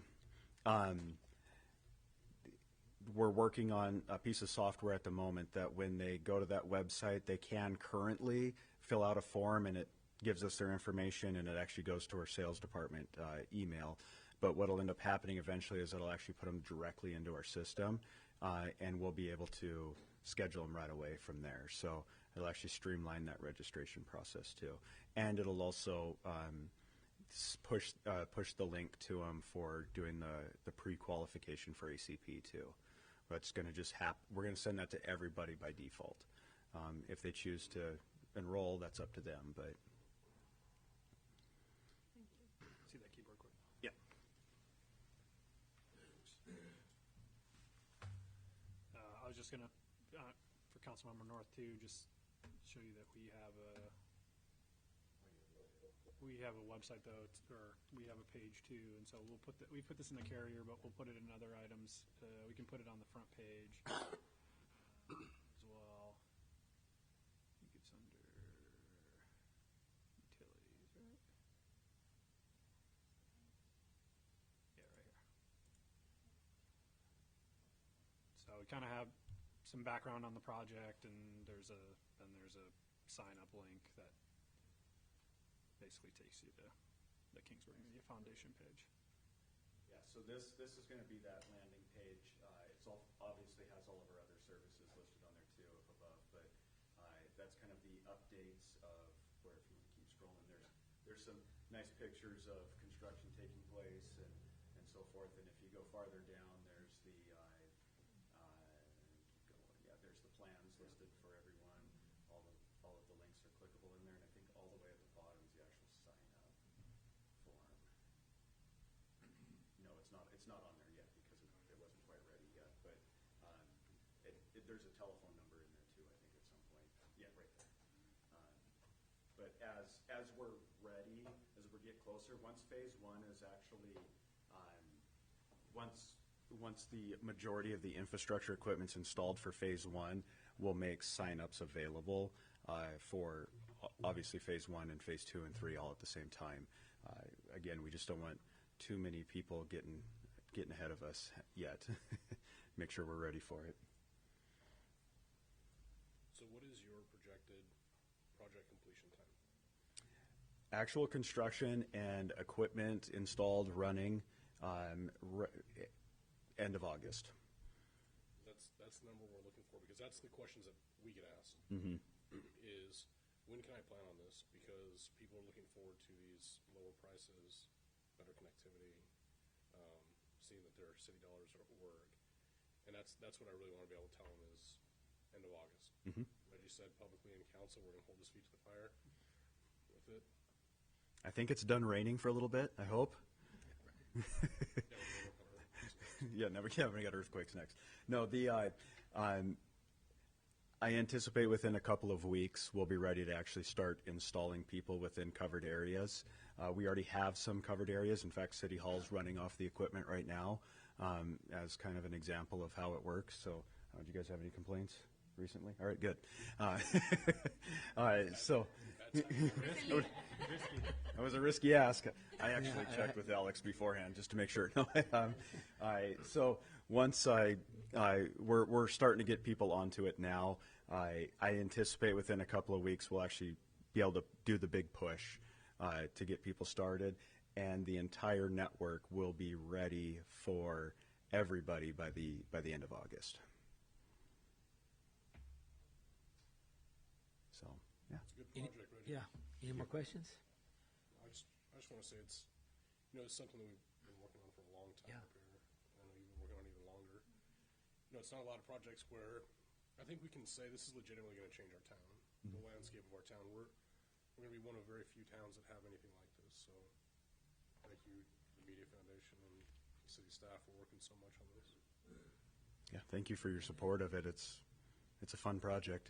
We're working on a piece of software at the moment that when they go to that website, they can currently fill out a form, and it gives us their information, and it actually goes to our sales department email. But what will end up happening eventually is it'll actually put them directly into our system, and we'll be able to schedule them right away from there. So it'll actually streamline that registration process too. And it'll also push the link to them for doing the pre-qualification for ACP too. But it's going to just we're going to send that to everybody by default. If they choose to enroll, that's up to them. But See that keyboard quick? yeah. I was just going to, for Councilmember North too, just show you that we have a website though, or we have a page too, and so we put this in the carrier, but we'll put it in other items. We can put it on the front page as well. I think it's under utilities, right? Yeah, right here. So we kind of have some background on the project, and there's a sign up link that basically takes you to the Kingsburg Media Foundation page. Yeah, so this is going to be that landing page. It's obviously has all of our other services listed on there too up above, but that's kind of the updates of where, if you want to keep scrolling, there's some nice pictures of construction taking place and so forth. And if you go farther down, there's the there's the plans listed for everyone. All of the links are clickable in there, and I think all the way at the bottom is the actual sign up form. No, it's not on there yet because it wasn't quite ready yet. But there's a telephone number in there too, I think, at some point. Yeah, right there. But as we're ready, as we get closer, once phase one is actually once the majority of the infrastructure equipment's installed for phase one, we'll make sign-ups available for obviously phase one and phase two and three all at the same time. Again, we just don't want too many people getting ahead of us yet. Make sure we're ready for it. So what is your projected project completion time? Actual construction and equipment installed, running, end of August. That's the number we're looking for, because that's the questions that we get asked. Mm-hmm. Is when can I plan on this? Because people are looking forward to these lower prices, better connectivity, seeing that their city dollars are at work, and that's what I really want to be able to tell them is end of August. Mm-hmm. I just said publicly in council we're going to hold his feet to the fire with it. I think it's done raining for a little bit, I hope. Yeah, never got earthquakes next. No, I anticipate within a couple of weeks we'll be ready to actually start installing people within covered areas. We already have some covered areas. In fact, City Hall's running off the equipment right now as kind of an example of how it works. So, do you guys have any complaints recently? All right, good. So. That was a risky ask. I actually checked with Alex beforehand just to make sure. So once we're starting to get people onto it now. I anticipate within a couple of weeks we'll actually be able to do the big push to get people started, and the entire network will be ready for everybody by the end of August. So, yeah. It's a good project, Reggie. Yeah. Any more questions? I just want to say it's something that we've been working on for a long time Yeah. up here. I know you've been working on it even longer. It's not a lot of projects where I think we can say this is legitimately going to change our town, the landscape of our town. We're going to be one of very few towns that have anything like this. So thank you, the Media Foundation and the city staff for working so much on this. Yeah, thank you for your support of it. It's a fun project.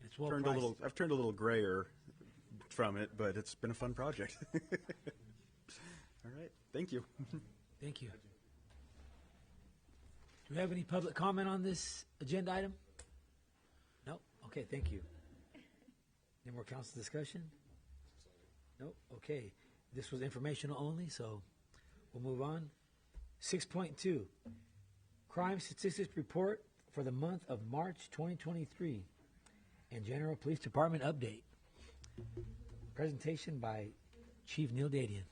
It's well I've turned a little grayer from it, but it's been a fun project. All right, thank you. Thank you. Do we have any public comment on this agenda item? No? Okay, thank you. Any more council discussion? Nope. Okay. This was informational only, so we'll move on. 6.2, Crime Statistics Report for the month of March 2023 and General Police Department Update. Presentation by Chief Neil Dadian.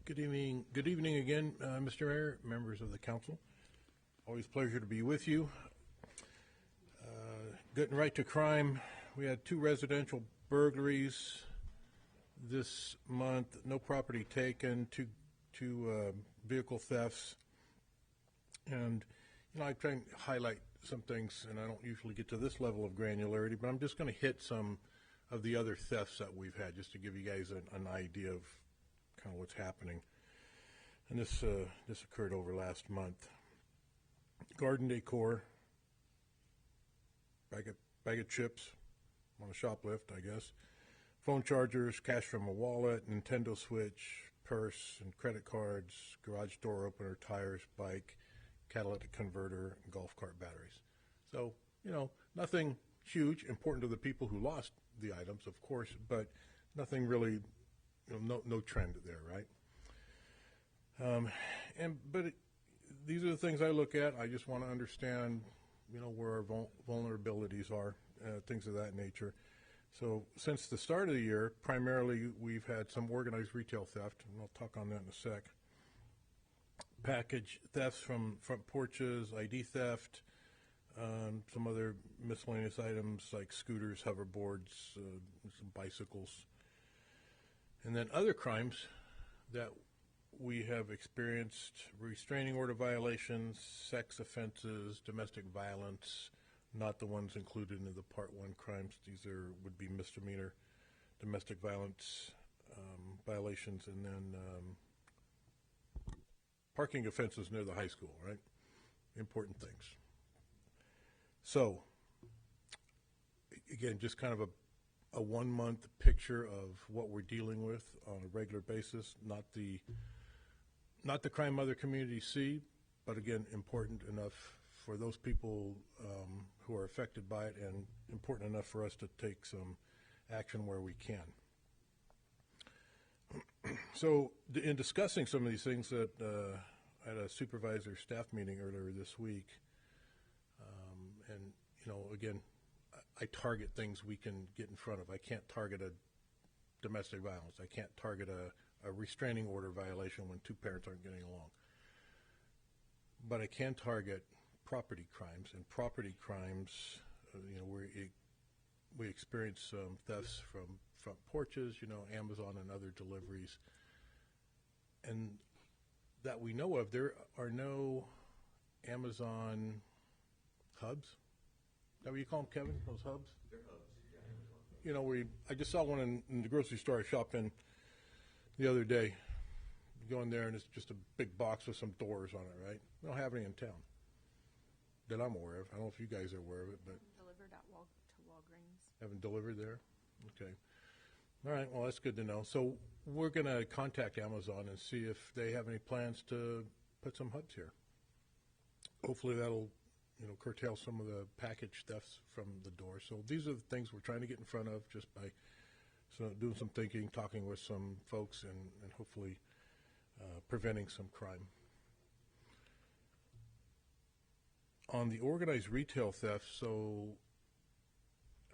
Good evening again, Mr. Mayor, members of the council. Always a pleasure to be with you. Getting right to crime, we had 2 residential burglaries this month, no property taken, two vehicle thefts. And, I try and highlight some things, and I don't usually get to this level of granularity, but I'm just going to hit some of the other thefts that we've had, just to give you guys an idea of kind of what's happening. And this occurred over last month. Garden decor, bag of chips on a shoplift, I guess. Phone chargers, cash from a wallet, Nintendo Switch, purse and credit cards, garage door opener, tires, bike, catalytic converter, and golf cart batteries. So, nothing huge, important to the people who lost the items, of course, but nothing really, no trend there, right? These are the things I look at. I just want to understand, where our vulnerabilities are, things of that nature. So since the start of the year, primarily we've had some organized retail theft, and I'll talk on that in a sec. Package thefts from front porches, ID theft, some other miscellaneous items like scooters, hoverboards, some bicycles. And then other crimes that we have experienced: restraining order violations, sex offenses, domestic violence, not the ones included in the Part 1 crimes. These would be misdemeanor domestic violence violations, and then parking offenses near the high school, right? Important things. So, again, just kind of a 1 month picture of what we're dealing with on a regular basis, not the crime other communities see, but again, important enough for those people who are affected by it, and important enough for us to take some action where we can. So in discussing some of these things at a supervisor staff meeting earlier this week, and again, I target things we can get in front of. I can't target a domestic violence. I can't target a restraining order violation when 2 parents aren't getting along. But I can target property crimes, and property crimes, we experience some thefts from front porches, Amazon and other deliveries. And that we know of, there are no Amazon hubs. Is that what you call them, Kevin, those hubs? They're hubs. I just saw one in the grocery store I shop in the other day. You go in there and it's just a big box with some doors on it, right? We don't have any in town that I'm aware of. I don't know if you guys are aware of it, but Delivered to Walgreens. haven't delivered there? Okay. All right, well, that's good to know. So we're going to contact Amazon and see if they have any plans to put some hubs here. Hopefully that'll, curtail some of the package thefts from the door. So these are the things we're trying to get in front of just by doing some thinking, talking with some folks, and hopefully preventing some crime. On the organized retail theft, so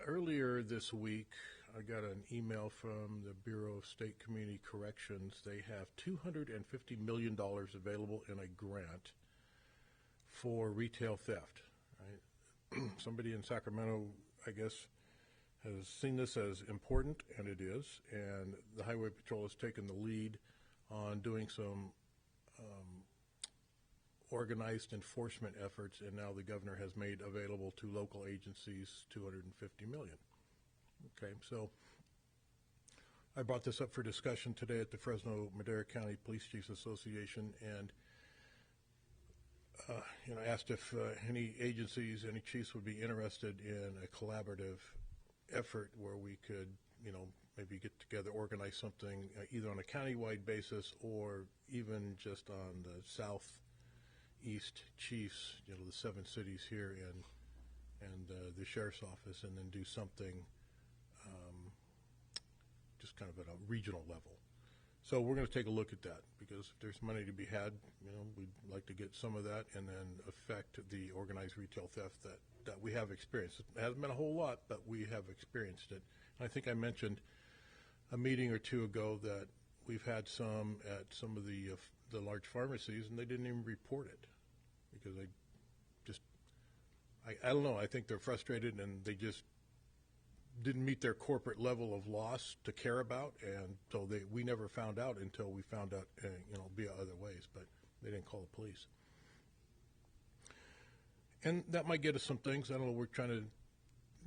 earlier this week, I got an email from the Bureau of State Community Corrections. They have $250 million available in a grant for retail theft. Right? Somebody in Sacramento, I guess, has seen this as important, and it is, and the Highway Patrol has taken the lead on doing some organized enforcement efforts, and now the governor has made available to local agencies $250 million. Okay, so I brought this up for discussion today at the Fresno Madera County Police Chiefs Association, and asked if any agencies, any chiefs would be interested in a collaborative effort where we could, maybe get together, organize something either on a countywide basis or even just on the southeast chiefs, the 7 cities here and the sheriff's office, and then do something just kind of at a regional level. So we're going to take a look at that, because if there's money to be had, we'd like to get some of that and then affect the organized retail theft that we have experienced. It hasn't been a whole lot, but we have experienced it. And I think I mentioned a meeting or two ago that we've had some at some of the large pharmacies, and they didn't even report it because they just, I don't know, I think they're frustrated and they just didn't meet their corporate level of loss to care about, and so we never found out until we found out, via other ways, but they didn't call the police. And that might get us some things. I don't know, we're trying to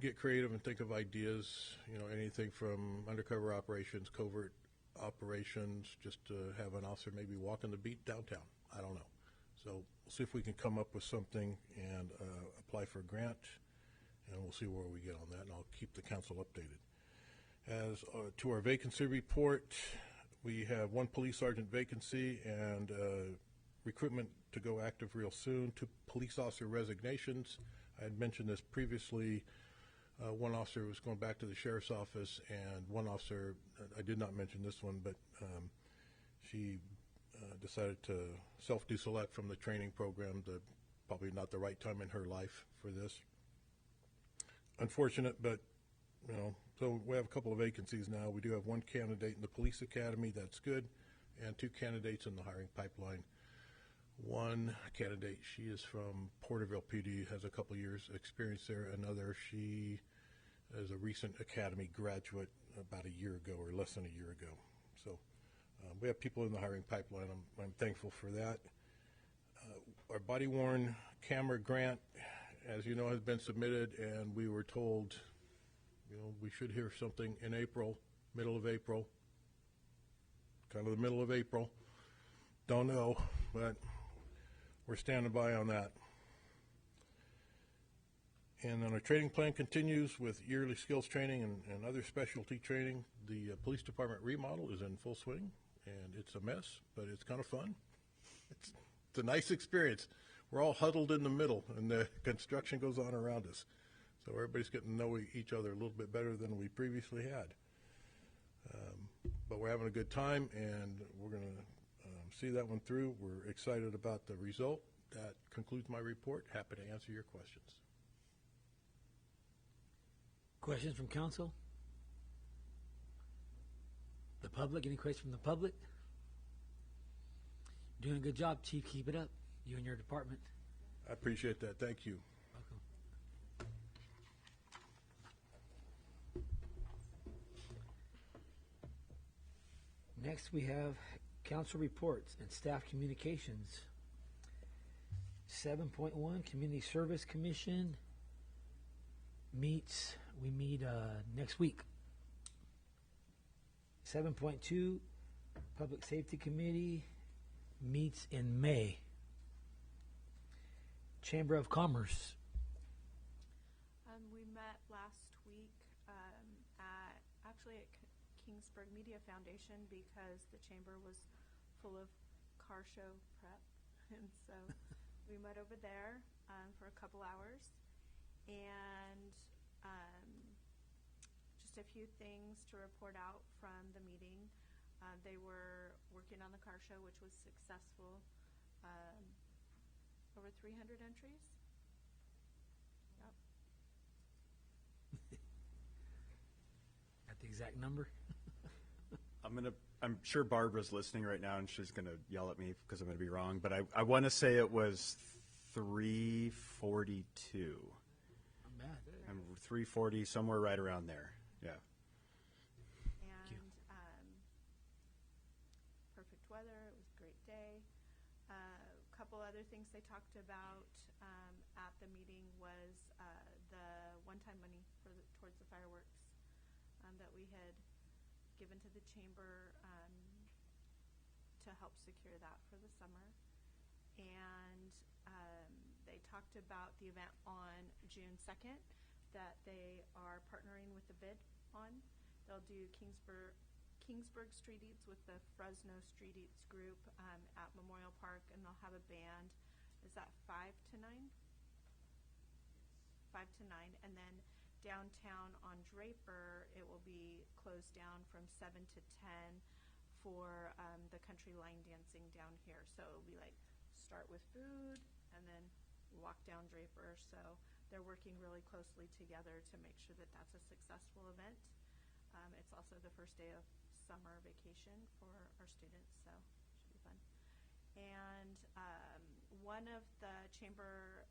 get creative and think of ideas, anything from undercover operations, covert operations, just to have an officer maybe walking the beat downtown. I don't know. So we'll see if we can come up with something and apply for a grant, and we'll see where we get on that, and I'll keep the council updated. As to our vacancy report, we have 1 police sergeant vacancy and recruitment to go active real soon. 2 police officer resignations. I had mentioned this previously. 1 officer was going back to the sheriff's office, and 1 officer, I did not mention this one, but she decided to self-deselect from the training program. Probably not the right time in her life for this. Unfortunate, but so we have a couple of vacancies now. We do have 1 candidate in the police academy, that's good, and 2 candidates in the hiring pipeline. 1 candidate, she is from Porterville PD, has a couple of years experience there. Another, she is a recent academy graduate about a year ago, or less than a year ago. So we have people in the hiring pipeline. I'm thankful for that. Our body-worn camera grant, as you know, has been submitted, and we were told, we should hear something in April, middle of April, kind of the middle of April. Don't know, but we're standing by on that. And then our training plan continues with yearly skills training and other specialty training. The police department remodel is in full swing, and it's a mess, but it's kind of fun. It's a nice experience. We're all huddled in the middle, and the construction goes on around us. So everybody's getting to know each other a little bit better than we previously had. But we're having a good time, and we're going to see that one through. We're excited about the result. That concludes my report. Happy to answer your questions. Questions from council? The public? Any questions from the public? Doing a good job, Chief. Keep it up. You and your department. I appreciate that. Thank you. Welcome. Next, we have council reports and staff communications. 7.1, Community Service Commission meets. We meet next week. 7.2, Public Safety Committee meets in May. Chamber of Commerce. We met last week at Kingsburg Media Foundation, because the chamber was full of car show prep, and so we met over there for a couple hours, and just a few things to report out from the meeting. They were working on the car show, which was successful. Over 300 entries. Yep. exact number? I'm sure Barbara's listening right now, and she's gonna yell at me because I'm gonna be wrong, but I want to say it was 342. Not bad. I'm 340, somewhere right around there. Yeah. And perfect weather. It was a great day. A couple other things they talked about at the meeting was the one-time money towards the fireworks that we had given to the chamber to help secure that for the summer. And they talked about the event on June 2nd that they are partnering with the BID on. They'll do Kingsburg Street Eats with the Fresno Street Eats group at Memorial Park, and they'll have a band. Is that 5 to 9? 5 to 9. And then downtown on Draper, it will be closed down from 7 to 10 for the country line dancing down here. So it'll be like start with food and then walk down Draper. So they're working really closely together to make sure that that's a successful event. It's also the first day of summer vacation for our students, so it should be fun. And one of the chamber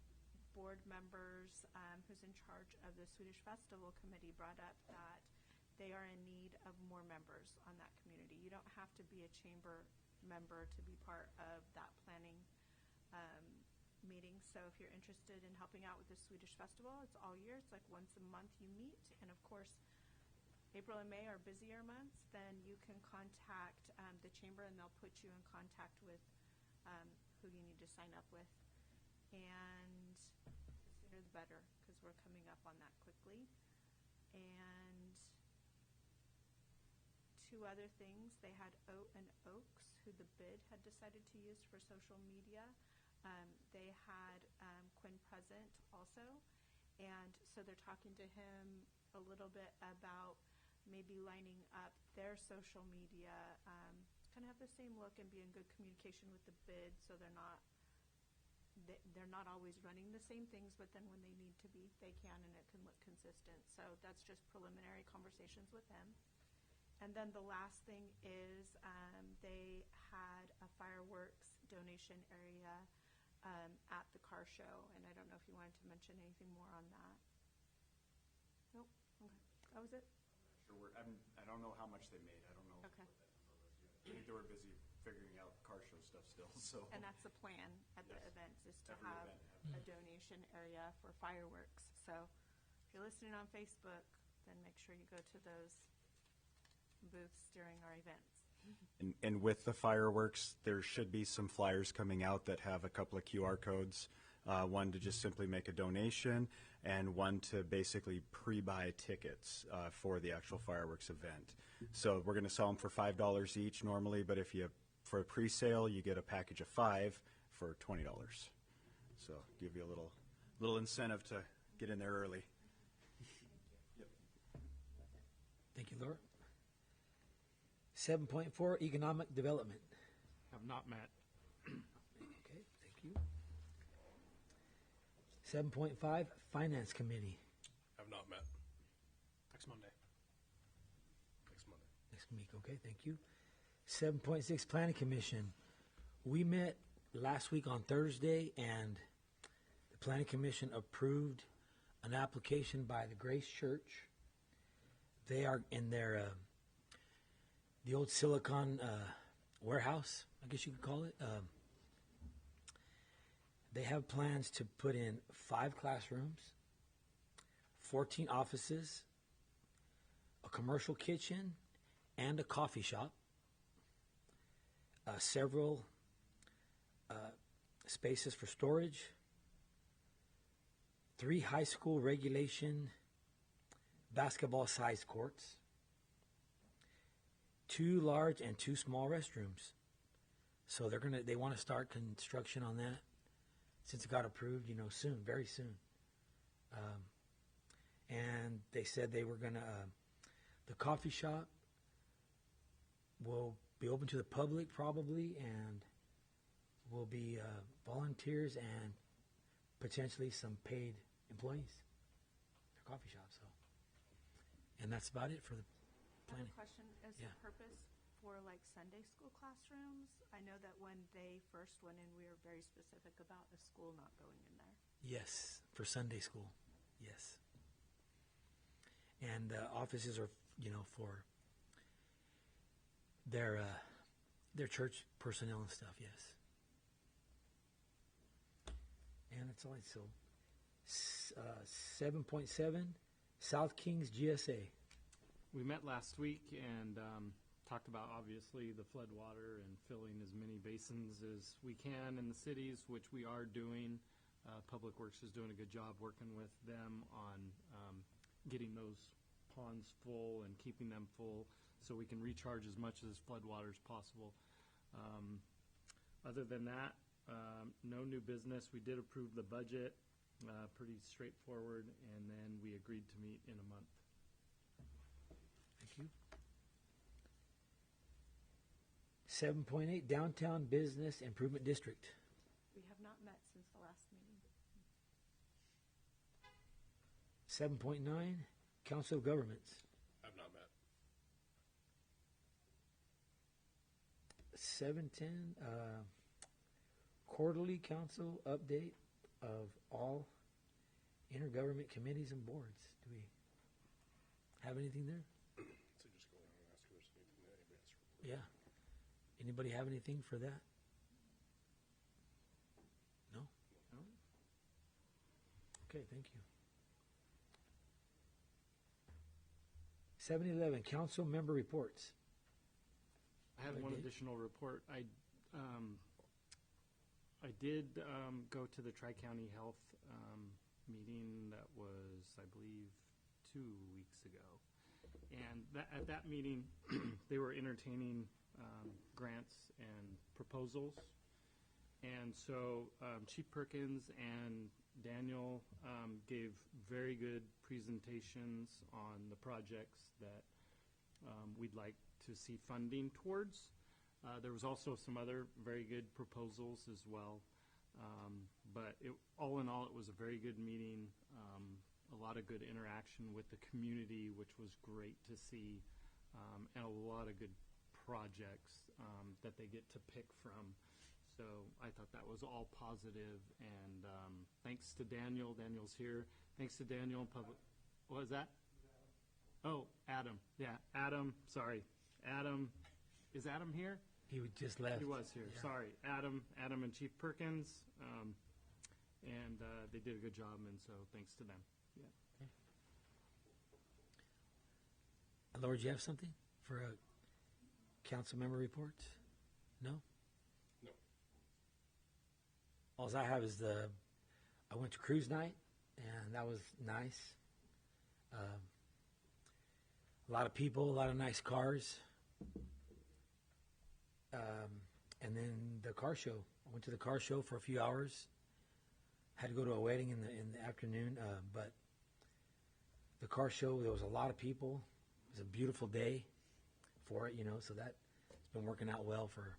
board members who's in charge of the Swedish Festival Committee brought up that they are in need of more members on that community. You don't have to be a chamber member to be part of that planning meeting. So if you're interested in helping out with the Swedish Festival, it's all year. It's like once a month you meet. And of course, April and May are busier months. Then you can contact the chamber and they'll put you in contact with who you need to sign up with. And the sooner the better, because we're coming up on that quickly. And two other things, they had Oat and Oaks, who the BID had decided to use for social media. They had Quinn present also, and so they're talking to him a little bit about maybe lining up their social media, kind of have the same look and be in good communication with the BID, so they're not always running the same things, but then when they need to be, they can, and it can look consistent. So that's just preliminary conversations with them. And then the last thing is they had a fireworks donation area at the car show, and I don't know if you wanted to mention anything more on that. Nope. Okay. That was it? Sure. I don't know how much they made. I don't know Okay. what that number was yet. I think they were busy figuring out car show stuff still. So. And that's the plan at the events, is to Every have event a donation area for fireworks. So if you're listening on Facebook, then make sure you go to those booths during our events. And with the fireworks, there should be some flyers coming out that have a couple of QR codes. One to just simply make a donation, and one to basically pre-buy tickets for the actual fireworks event. So we're going to sell them for $5 each normally, but if you for a pre-sale, you get a package of 5 for $20. So give you a little incentive to get in there early. Thank you, Laura. 7.4, economic development. Have not met. Okay, thank you. 7.5, finance committee. Have not met. Next Monday. Next Monday. Next week, okay, thank you. 7.6, planning commission. We met last week on Thursday, and the planning commission approved an application by the Grace Church. They are in their the old Silicon warehouse, I guess you could call it. They have plans to put in 5 classrooms, 14 offices, a commercial kitchen, and a coffee shop, several spaces for storage, 3 high school regulation basketball-sized courts, 2 large and 2 small restrooms. So they want to start construction on that since it got approved, soon, very soon. And they said they were gonna, the coffee shop will be open to the public probably, and will be volunteers and potentially some paid employees. Their coffee shop, so. And that's about it for the I have planning. a question. Is Yeah. the purpose for like Sunday school classrooms? I know that when they first went in, we were very specific about a school not going in there. Yes, for Sunday school. Yes. And offices are, for their church personnel and stuff. Yes. And that's all. So, 7.7, South Kings GSA. We met last week and talked about, obviously, the flood water and filling as many basins as we can in the cities, which we are doing. Public Works is doing a good job working with them on getting those ponds full and keeping them full so we can recharge as much as flood water as possible. Other than that, no new business. We did approve the budget, pretty straightforward, and then we agreed to meet in a month. Thank you. 7.8, Downtown Business Improvement District. We have not met since the last meeting. 7.9, Council of Governments. Have not met. 7.10, Quarterly Council Update of all intergovernment committees and boards. Do we have anything there? So just go around and ask if there's anything that anybody has to report. Yeah. Anybody have anything for that? No? No? Okay, thank you. 7-11, Council Member Reports. I have one Okay. additional report. I did go to the Tri-County Health meeting that was, I believe, 2 weeks ago. And at that meeting, they were entertaining grants and proposals. And so Chief Perkins and Daniel gave very good presentations on the projects that we'd like to see funding towards. There was also some other very good proposals as well. But all in all, it was a very good meeting, a lot of good interaction with the community, which was great to see, and a lot of good projects that they get to pick from. So I thought that was all positive, and thanks to Daniel. Daniel's here. Thanks to Daniel and Public. What was that? Oh, Adam. Yeah, Adam. Sorry. Adam. Is Adam here? He just left. He was here. Yeah. Sorry. Adam and Chief Perkins. And they did a good job, and so thanks to them. Yeah. Lord, you have something for council member reports? No? No. All I have is I went to cruise night, and that was nice. A lot of people, a lot of nice cars. And then the car show. I went to the car show for a few hours. Had to go to a wedding in the afternoon, but the car show, there was a lot of people. It was a beautiful day for it, so that's been working out well for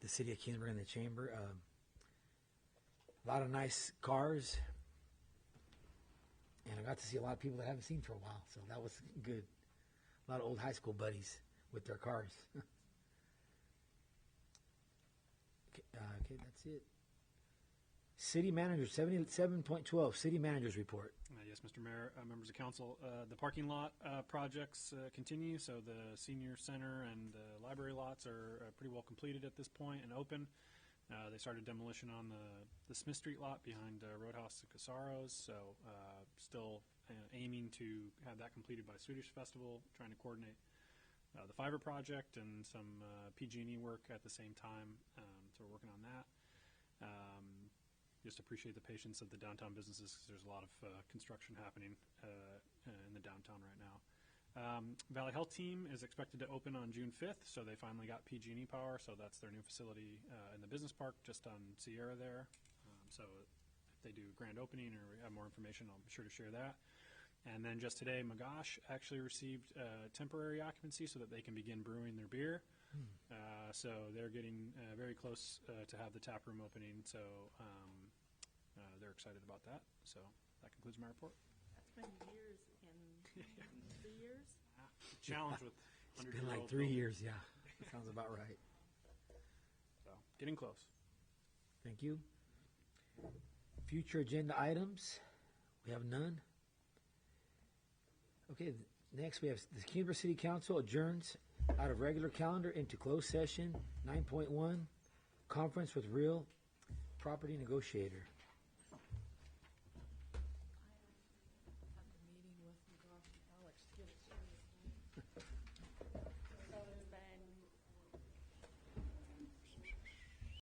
the city of Kingsburg and the chamber. A lot of nice cars, and I got to see a lot of people that I haven't seen for a while, so that was good. A lot of old high school buddies with their cars. Okay, that's it. City manager, 77.12, city manager's report. Yes, Mr. Mayor, members of council, the parking lot projects continue. So the senior center and the library lots are pretty well completed at this point and open. They started demolition on the Smith Street lot behind Roadhouse and Casaros. So still aiming to have that completed by Swedish Festival, trying to coordinate the fiber project and some PG&E work at the same time. So we're working on that. Just appreciate the patience of the downtown businesses because there's a lot of construction happening in the downtown right now. Valley Health Team is expected to open on June 5th, so they finally got PG&E power, so that's their new facility in the business park just on Sierra there. So if they do a grand opening or we have more information, I'll be sure to share that. And then just today, Magash actually received temporary occupancy so that they can begin brewing their beer. So they're getting very close to have the tap room opening, so they're excited about that. So that concludes my report. That's been years and 3 years. challenge with It's 100-year-old been like 3 buildings. years, yeah. Sounds about right. So getting close. Thank you. Future agenda items, we have none. Okay, next we have the Kingsburg City Council adjourns out of regular calendar into closed session. 9.1, conference with real property negotiator.